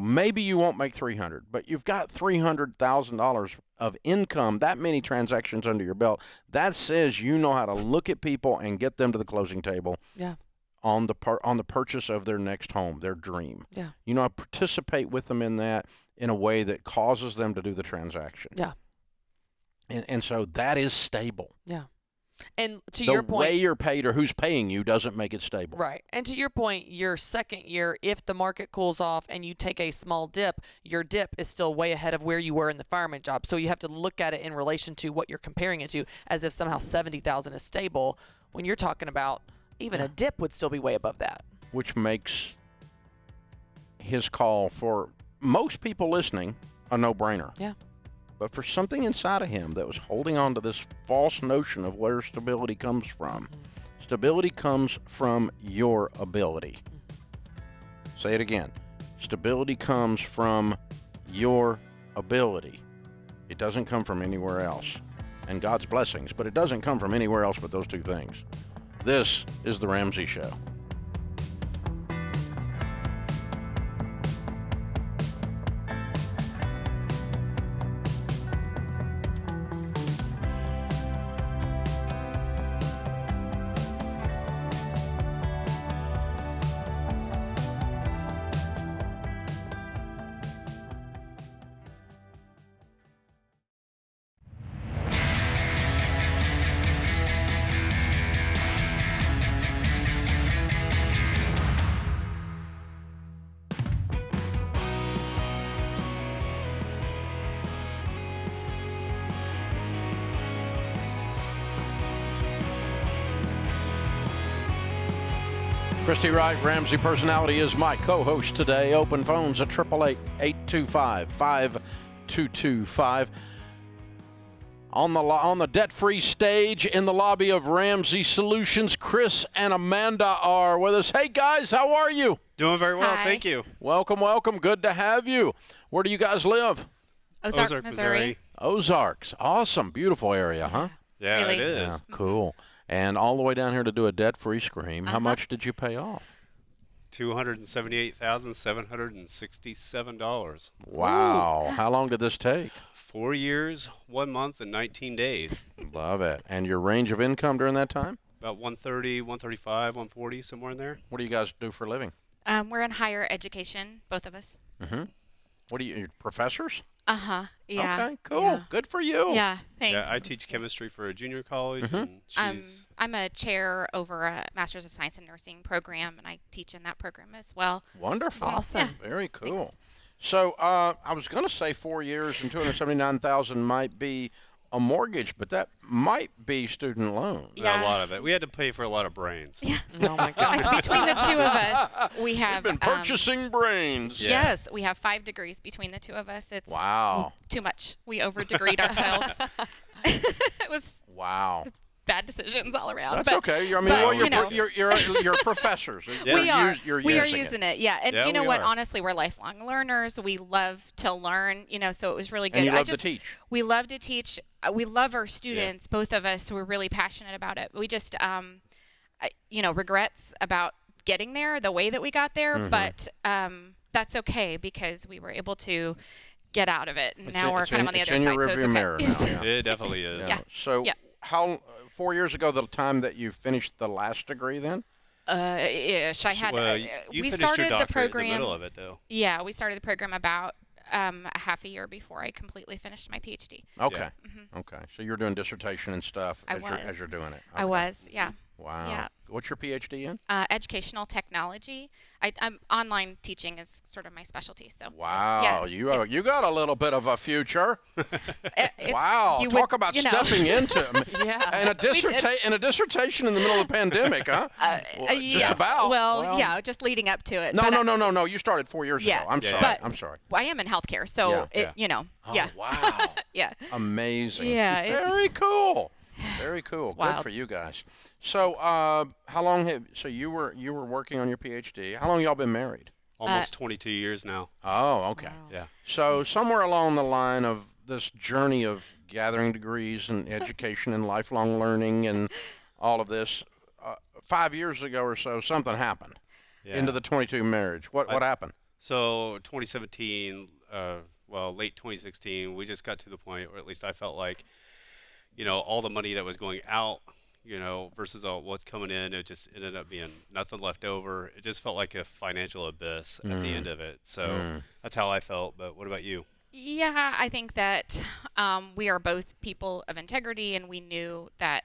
maybe you won't make 300, but you've got $300,000 of income, that many transactions under your belt. That says you know how to look at people and get them to the closing table. Yeah. On the purchase of their next home, their dream. Yeah. You know, participate with them in that in a way that causes them to do the transaction. Yeah. And so that is stable. Yeah. And to your point, the way you're paid or who's paying you doesn't make it stable. Right. And to your point, your second year, if the market cools off and you take a small dip, your dip is still way ahead of where you were in the fireman job. So you have to look at it in relation to what you're comparing it to, as if somehow 70,000 is stable when you're talking about even a dip would still be way above that. Which makes his call for most people listening a no-brainer. Yeah. But for something inside of him that was holding on to this false notion of where stability comes from, stability comes from your ability. Say it again. Stability comes from your ability. It doesn't come from anywhere else. And God's blessings, but it doesn't come from anywhere else but those two things. This is The Ramsey Show. Christy Wright, Ramsey Personality, is my co-host today. Open phones at 888-825-5225. On the debt-free stage in the lobby of Ramsey Solutions, Chris and Amanda are with us. Hey, guys, how are you? Doing very well, Hi. thank you. Welcome, welcome. Good to have you. Where do you guys live? Ozark, Missouri. Ozarks. Awesome. Beautiful area, huh? Yeah, Really? it is. Yeah, cool. And all the way down here to do a debt-free scream. How much did you pay off? $278,767. Wow. How long did this take? 4 years, 1 month, and 19 days. Love it. And your range of income during that time? About 130, 135, 140, somewhere in there. What do you guys do for a living? We're in higher education, both of us. Mm-hmm. What are you, professors? Yeah. Okay, cool. Yeah. Good for you. Yeah, thanks. Yeah, I teach chemistry for a junior college, and she's... I'm a chair over a Master's of Science in Nursing program, and I teach in that program as well. Wonderful. Awesome. Yeah. Very cool. Thanks. So I was going to say 4 years and $279,000 might be a mortgage, but that might be student loan. A lot of it. We had to pay for a lot of brains. Yeah. Oh my God. Between the two of us, we have We've been purchasing brains. Yeah. Yes, we have 5 degrees between the two of us. It's Wow. too much. We over-degreed ourselves. It was Wow. bad decisions all around. That's but, okay. I mean, but, well, you know. you're professors. We are. You're We are using using it. Yeah. And Yeah, you know we what? are. Honestly, we're lifelong learners. We love to learn, so it was really good. And you love to teach. We love to teach. We love our students, both of us. We're really passionate about it. We just, regrets about getting there, the way that we got there, but that's okay because we were able to get out of it. And now we're kind of on the other it's in side, your so it's rearview okay. mirror now, yeah. It definitely is. Yeah. So Yeah. how 4 years ago, the time that you finished the last degree then? Ish. I had. Well, you we finished started your the doctorate program. in the middle of it, though. Yeah, we started the program about a half a year before I completely finished my PhD. Okay. Mhm. Okay. So you're doing dissertation and stuff I as you're doing it. I Okay. was, yeah. Wow. Yeah. What's your PhD in? Educational technology. I'm online teaching is sort of my specialty. So. Wow. Yeah. You got a little bit of a future. It's- Wow. you Talk would- about you know. stepping into Yeah. and a dissertation in the middle of the pandemic, huh? Well, yeah. Just about. Well, yeah, just leading up to it. No, but, no. You started 4 years Yeah. ago. I'm Yeah. sorry. But- I'm sorry. I am in healthcare, so Yeah. Oh, yeah. wow. Yeah. Amazing. Yeah, it's- Very cool. Very cool. Good wild. for you guys. So, how long you were working on your PhD? How long y'all been married? Almost 22 years now. Oh, okay. Wow. Yeah. So somewhere along the line of this journey of gathering degrees and education and lifelong learning and all of this, 5 years ago or so, something happened Yeah. into the 22 marriage. What happened? So 2017, late 2016, we just got to the point where at least I felt like, all the money that was going out, versus all what's coming in, it just ended up being nothing left over. It just felt like a financial abyss at the end of it. So that's how I felt. But what about you? Yeah, I think that we are both people of integrity, and we knew that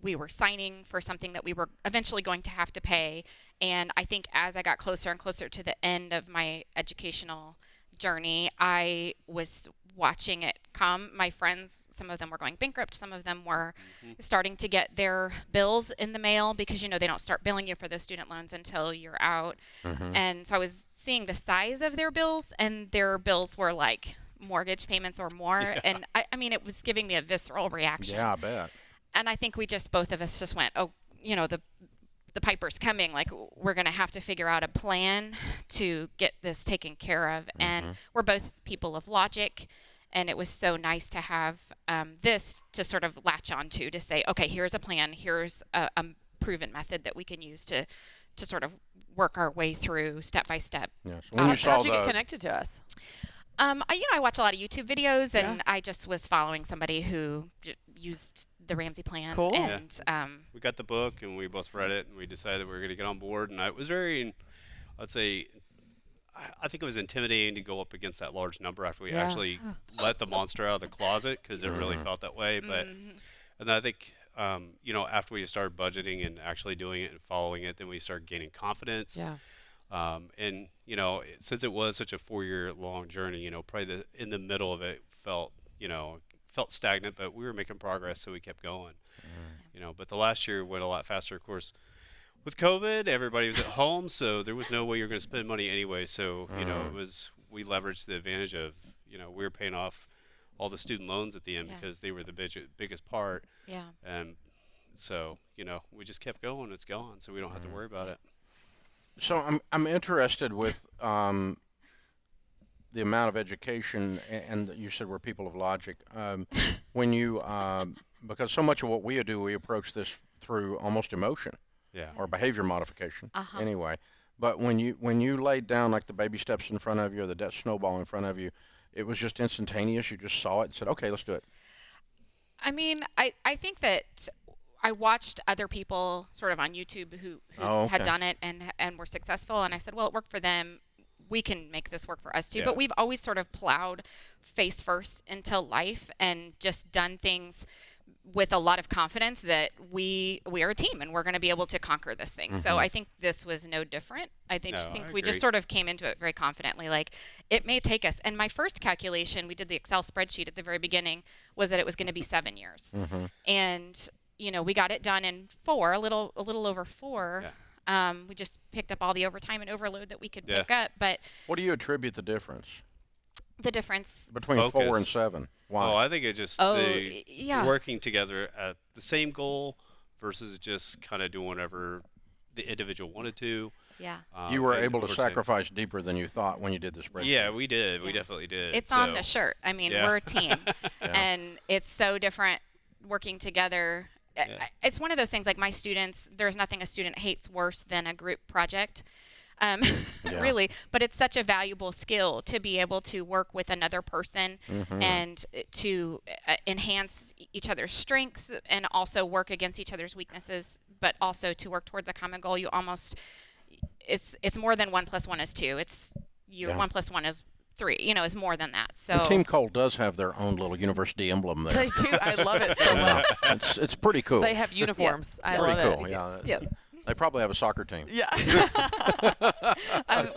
we were signing for something that we were eventually going to have to pay. And I think as I got closer and closer to the end of my educational journey, I was watching it come. My friends, some of them were going bankrupt. Some of them were starting to get their bills in the mail because, they don't start billing you for those student loans until you're out. And so I was seeing the size of their bills, and their bills were like mortgage payments or more. Yeah. And I mean, it was giving me a visceral reaction. Yeah, I bet. And I think both of us just went, oh, the piper's coming. Like, we're going to have to figure out a plan to get this taken care of. And we're both people of logic. And it was so nice to have this to sort of latch onto to say, okay, here's a plan. Here's a proven method that we can use to sort of work our way through step by step. Yeah. So when you saw How'd you get connected to us? I watch a lot of YouTube videos, and I just was following somebody who used the Ramsey plan. Cool. And We got the book, and we both read it, and we decided we were going to get on board. And it was very, I'd say, I think it was intimidating to go up against that large number after we actually let the monster out of the closet, because it really felt that way. But and I think after we started budgeting and actually doing it and following it, then we started gaining confidence. Yeah. And since it was such a 4-year long journey, probably in the middle of it felt stagnant, but we were making progress, so we kept going. But the last year went a lot faster. Of course, with COVID, everybody was at home, so there was no way you're going to spend money anyway. So, we leveraged the advantage of, we were paying off all the student loans at the end because they were the biggest part. Yeah. And so, we just kept going. It's gone, so we don't have to worry about it. So I'm interested with the amount of education, and you said we're people of logic. When you, because so much of what we do, we approach this through almost emotion, or behavior modification, anyway. But when you laid down like the baby steps in front of you or the debt snowball in front of you, it was just instantaneous. You just saw it and said, "Okay, let's do it." I mean, I think that I watched other people sort of on YouTube who had done it and were successful, and I said, well, it worked for them. We can make this work for us too. But we've always sort of plowed face first into life and just done things with a lot of confidence that we are a team and we're going to be able to conquer this thing. So I think this was no different. I think we just sort of came into it very confidently. Like, it may take us. And my first calculation, we did the Excel spreadsheet at the very beginning, was that it was going to be 7 years. And we got it done in a little over 4. We just picked up all the overtime and overload that we could pick up. But what do you attribute the difference? The difference between 4 and 7. Why? Oh, I think it just working together at the same goal versus just kind of doing whatever the individual wanted to. Yeah. You were able to sacrifice deeper than you thought when you did the spreadsheet. Yeah, we did. We definitely did. It's on the shirt. I mean, we're a team, and it's so different working together. It's one of those things, like my students, there's nothing a student hates worse than a group project, really, but it's such a valuable skill to be able to work with another person and to enhance each other's strengths and also work against each other's weaknesses, but also to work towards a common goal. It's more than 1 + 1 is 2. 1 + 1 is 3, is more than that. So Team Cole does have their own little university emblem there. They do. I love it so much. It's pretty cool. They have uniforms. I love it. Pretty cool. Yeah. They probably have a soccer team. Yeah.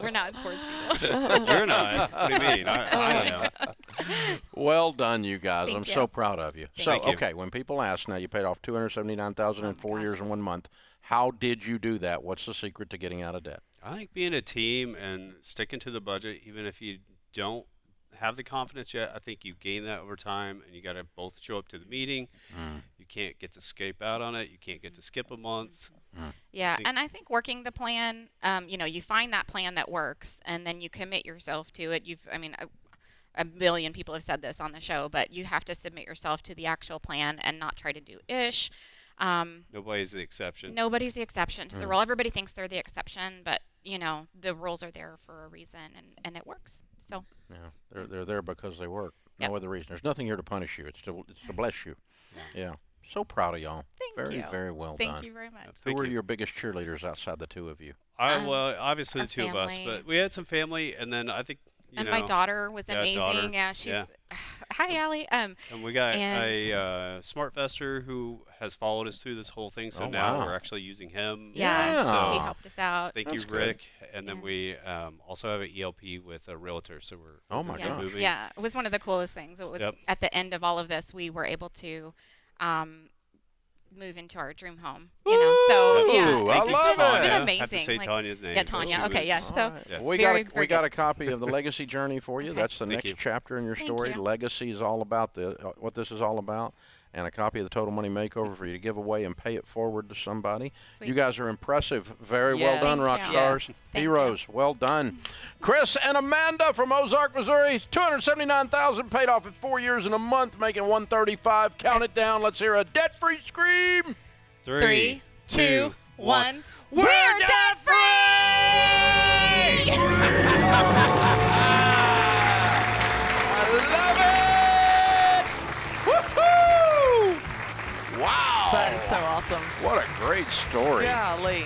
We're not sports people. You're not. What do you mean? I am. Well done, you guys. Thank I'm you. so proud of you. Thank you. Okay, when people ask, now you paid off $279,000 in 4 years and 1 month. How did you do that? What's the secret to getting out of debt? I think being a team and sticking to the budget, even if you don't have the confidence yet, I think you gain that over time, and you got to both show up to the meeting. You can't get to escape out on it. You can't get to skip a month. Yeah, and I think working the plan, you find that plan that works, and then you commit yourself to it. A million people have said this on the show, but you have to submit yourself to the actual plan and not try to do ish. Nobody's the exception. Nobody's the exception to the rule. Everybody thinks they're the exception, but the rules are there for a reason, and it works. So yeah, they're there because they work. No other reason. There's nothing here to punish you. It's to bless you. Yeah. So proud of y'all. Thank you. Very well done. Thank you very much. Who were your biggest cheerleaders outside the two of you? Well, obviously the two family. of us, but we had some family, and then I think my daughter was amazing. Daughter. Yeah, she's. Hi, Allie. And we got a smart vestor who has followed us through this whole thing. So now we're actually using him. Yeah, so he helped us out. Thank you, Rick. And then we also have an ELP with a realtor. So we're moving. Yeah, it was one of the coolest things. It was at the end of all of this, we were able to move into our dream home. So I it's love just been it. amazing. I have to say Tanya's name. Yeah, Tanya. Okay, yes. So we got a copy of the Legacy Journey for you. That's the next chapter in your story. Legacy is all about what this is all about, and a copy of the Total Money Makeover for you to give away and pay it forward to somebody. Sweet. You guys are impressive. Very well done, rock stars. Yes. Heroes. Well done. Chris and Amanda from Ozark, Missouri. $279,000 paid off in 4 years and a month, making $135. Count it down. Let's hear a debt-free scream. 3, 2, 1. We're debt-free! I love it! Woohoo! Wow. That is so awesome. What a great story. Golly.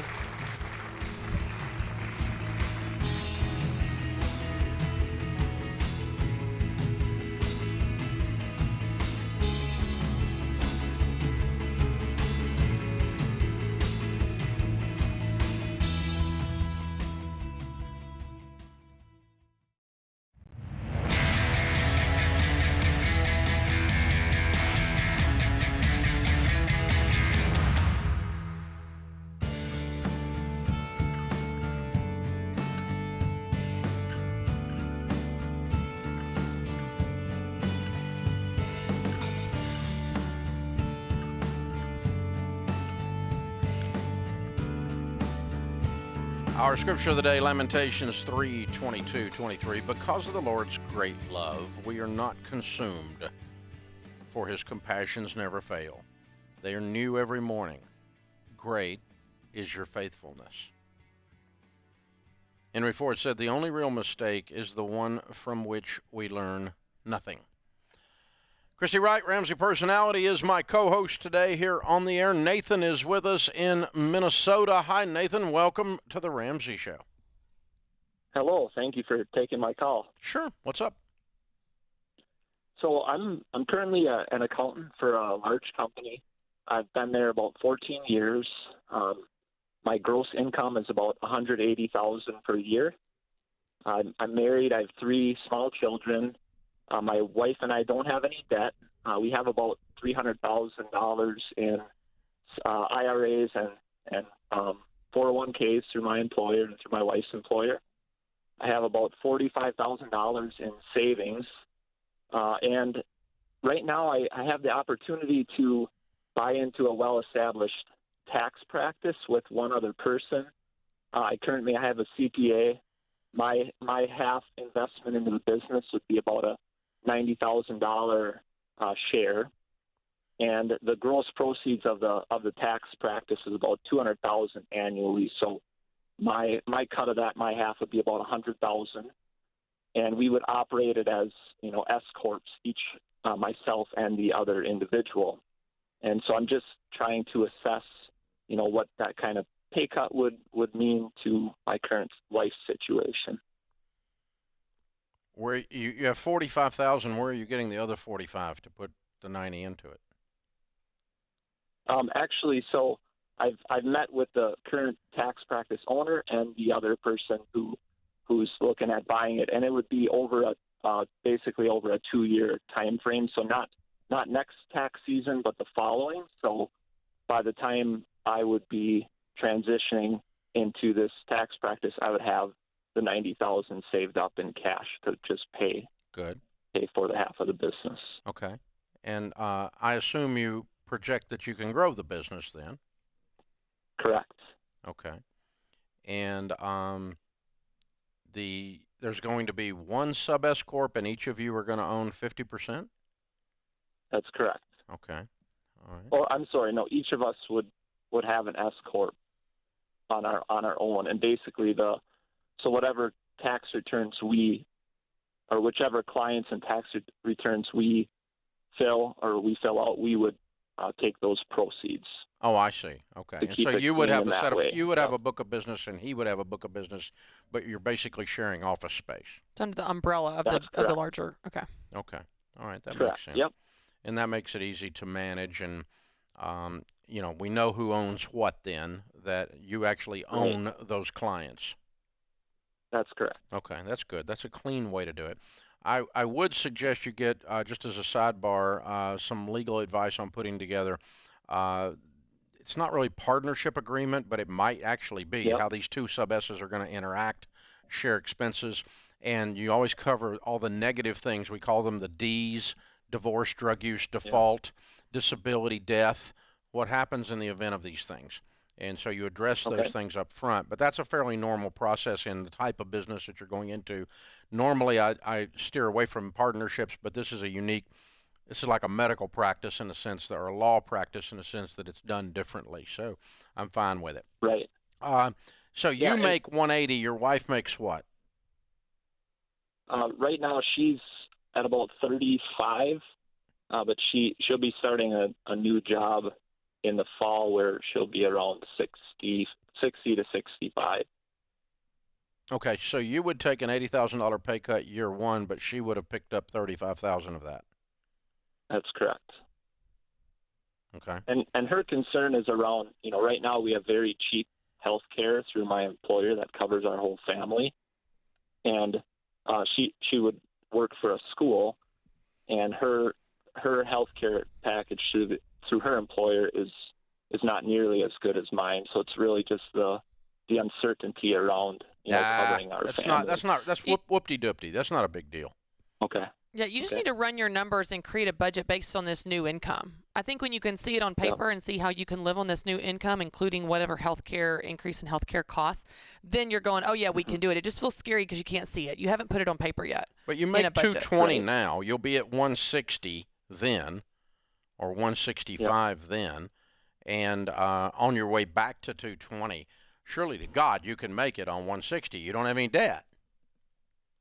Our scripture of the day, Lamentations 3:22-23. Because of the Lord's great love, we are not consumed, for his compassions never fail. They are new every morning. Great is your faithfulness. Henry Ford said, the only real mistake is the one from which we learn nothing. Christy Wright, Ramsey Personality, is my co-host today here on the air. Nathan is with us in Minnesota. Hi, Nathan. Welcome to the Ramsey Show. Hello. Thank you for taking my call. Sure. What's up? So I'm currently an accountant for a large company. I've been there about 14 years. My gross income is about $180,000 per year. I'm married. I have 3 small children. My wife and I don't have any debt. We have about $300,000 in IRAs and 401ks through my employer and through my wife's employer. I have about $45,000 in savings. And right now I have the opportunity to buy into a well-established tax practice with one other person. I have a CPA. My half investment into the business would be about a $90,000 share, and the gross proceeds of the tax practice is about $200,000 annually. So my cut of that, my half, would be about $100,000, and we would operate it as S corps, each myself and the other individual. And so I'm just trying to assess what that kind of pay cut would mean to my current life situation. Where you have $45,000, where are you getting the other $45,000 to put the $90,000 into it? Actually, so I've met with the current tax practice owner and the other person who's looking at buying it, and it would be basically over a 2-year time frame. So not next tax season, but the following. So by the time I would be transitioning into this tax practice, I would have the $90,000 saved up in cash to just pay for the half of the business. Okay. And I assume you project that you can grow the business then? Correct. Okay. And there's going to be one sub-S corp, and each of you are going to own 50%? That's correct. Okay. All right. Well, I'm sorry. No, each of us would have an S corp on our own, and basically so whatever tax returns whichever clients and tax returns we fill out, we would take those proceeds. Oh, I see. Okay. And so you would have have a book of business, and he would have a book of business, but you're basically sharing office space. It's under the umbrella of the larger. Okay. Okay. All right. That Correct. makes sense. Yep. And that makes it easy to manage, and we know who owns what then, that you actually own those clients. That's correct. Okay, that's good. That's a clean way to do it. I would suggest you get, just as a sidebar, some legal advice on putting together. It's not really partnership agreement, but it might actually be how these two sub-S's are going to interact, share expenses, and you always cover all the negative things. We call them the D's: divorce, drug use, default, disability, death. What happens in the event of these things? And so you address those things up front. But that's a fairly normal process in the type of business that you're going into. Normally, I steer away from partnerships, but this is this is like a medical practice in the sense that, or a law practice in the sense that it's done differently. So I'm fine with it. Right. So you make 180. Your wife makes what? Right now she's at about 35, but she'll be starting a new job in the fall where she'll be around 60 to 65. Okay, so you would take an $80,000 pay cut year one, but she would have picked up $35,000 of that. That's correct. Okay. And her concern is around, right now we have very cheap health care through my employer that covers our whole family. And she would work for a school, and her health care package through her employer is not nearly as good as mine. So it's really just the uncertainty around covering our family. That's whoop-de-doopty. That's not a big deal. Okay. Yeah, you just need to run your numbers and create a budget based on this new income. I think when you can see it on paper and see how you can live on this new income, including whatever healthcare increase in healthcare costs, then you're going, oh yeah, we can do it. It just feels scary because you can't see it. You haven't put it on paper yet. But you make 220 now. You'll be at 160 then, or 165 then, and on your way back to 220. Surely to God, you can make it on 160. You don't have any debt.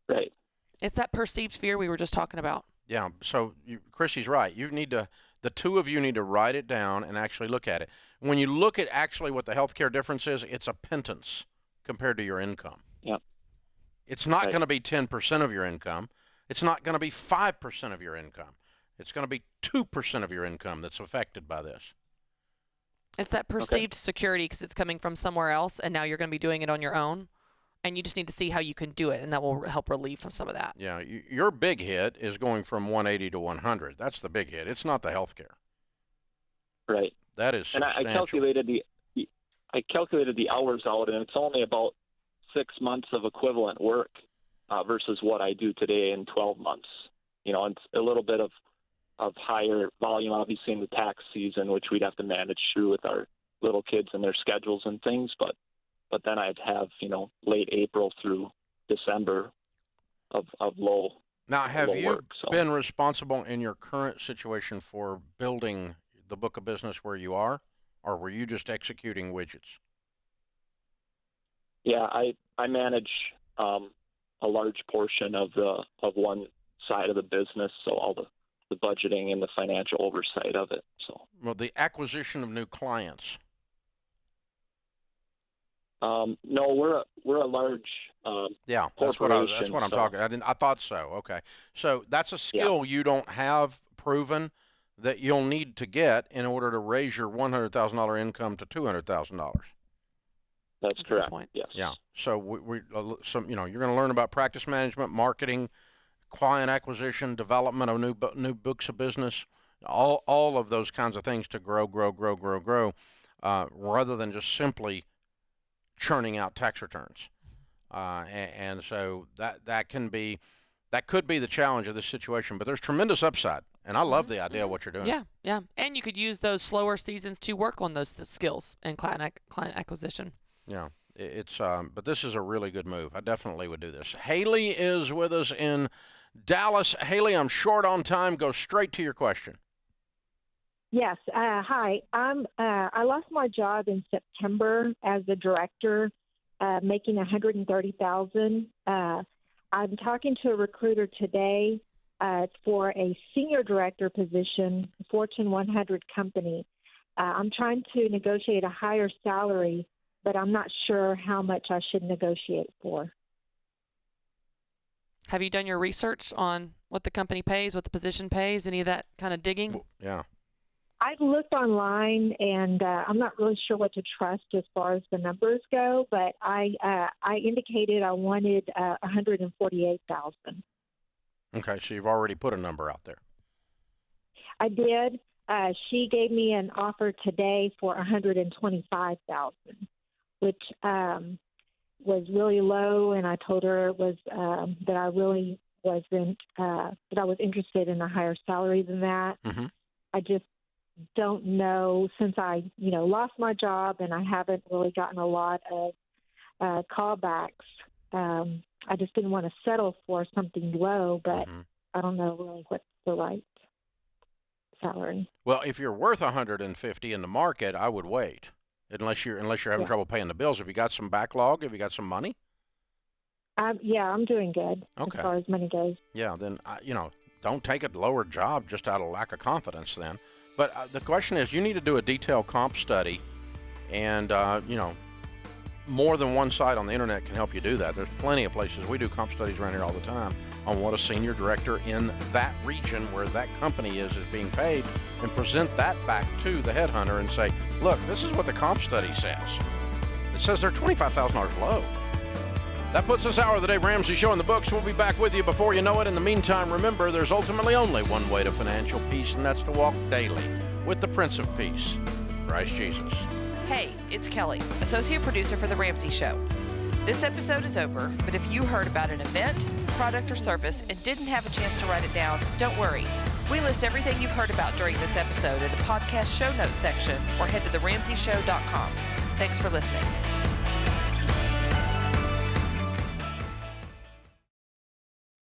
Right. It's that perceived fear we were just talking about. Yeah. So Chrissy's right. The two of you need to write it down and actually look at it. When you look at actually what the healthcare difference is, it's a pittance compared to your income. Yeah. It's not going to be 10% of your income. It's not going to be 5% of your income. It's going to be 2% of your income that's affected by this. It's that perceived security because it's coming from somewhere else, and now you're going to be doing it on your own. And you just need to see how you can do it, and that will help relieve from some of that. Yeah, your big hit is going from 180 to 100. That's the big hit. It's not the health care. Right. That is substantial. And I calculated the hours out, and it's only about 6 months of equivalent work versus what I do today in 12 months. You know, it's a little bit of higher volume, obviously, in the tax season, which we'd have to manage through with our little kids and their schedules and things, but then I'd have, late April through December of low. Now, have you work, been responsible in your current situation for building the book of business where you are, or were you just executing widgets? Yeah, I manage a large portion of one side of the business, so all the budgeting and the financial oversight of it. So, well, the acquisition of new clients. No, we're a large yeah. That's what I'm talking. I thought so. Okay, so that's a skill you don't have proven that you'll need to get in order to raise your $100,000 income to $200,000. That's correct. Yes. Yeah. So you're going to learn about practice management, marketing, client acquisition, development of new books of business, all of those kinds of things to grow, rather than just simply churning out tax returns. And so that could be the challenge of this situation, but there's tremendous upside. And I love the idea of what you're doing. Yeah, yeah. And you could use those slower seasons to work on those skills and client acquisition. Yeah. But this is a really good move. I definitely would do this. Haley is with us in Dallas. Haley, I'm short on time. Go straight to your question. Yes. Hi. I lost my job in September as a director, making $130,000. I'm talking to a recruiter today for a senior director position, Fortune 100 company. I'm trying to negotiate a higher salary, but I'm not sure how much I should negotiate for. Have you done your research on what the company pays, what the position pays, any of that kind of digging? Yeah. I've looked online, and I'm not really sure what to trust as far as the numbers go, but I indicated I wanted $148,000. Okay, so you've already put a number out there. I did. She gave me an offer today for $125,000, which was really low, and I told her it was that I really wasn't that I was interested in a higher salary than that. Mm-hmm. I just don't know, since I lost my job and I haven't really gotten a lot of callbacks. I just didn't want to settle for something low, but I don't know really what's the right salary. Well, if you're worth $150 in the market, I would wait, unless you're having trouble paying the bills. Have you got some backlog? Have you got some money? Yeah, I'm doing good as far as money goes. Yeah, then don't take a lower job just out of lack of confidence. Then, but the question is, you need to do a detailed comp study, and more than one site on the internet can help you do that. There's plenty of places. We do comp studies around here all the time on what a senior director in that region where that company is being paid, and present that back to the headhunter and say, look, this is what the comp study says. It says they're $25,000 low. That puts this hour of the Dave Ramsey Show in the books. We'll be back with you before you know it. In the meantime, remember, there's ultimately only one way to financial peace, and that's to walk daily with the Prince of Peace, Christ Jesus. Hey, it's Kelly, associate producer for The Ramsey Show. This episode is over, but if you heard about an event, product, or service and didn't have a chance to write it down, don't worry. We list everything you've heard about during this episode in the podcast show notes section or head to theramseyshow.com. Thanks for listening.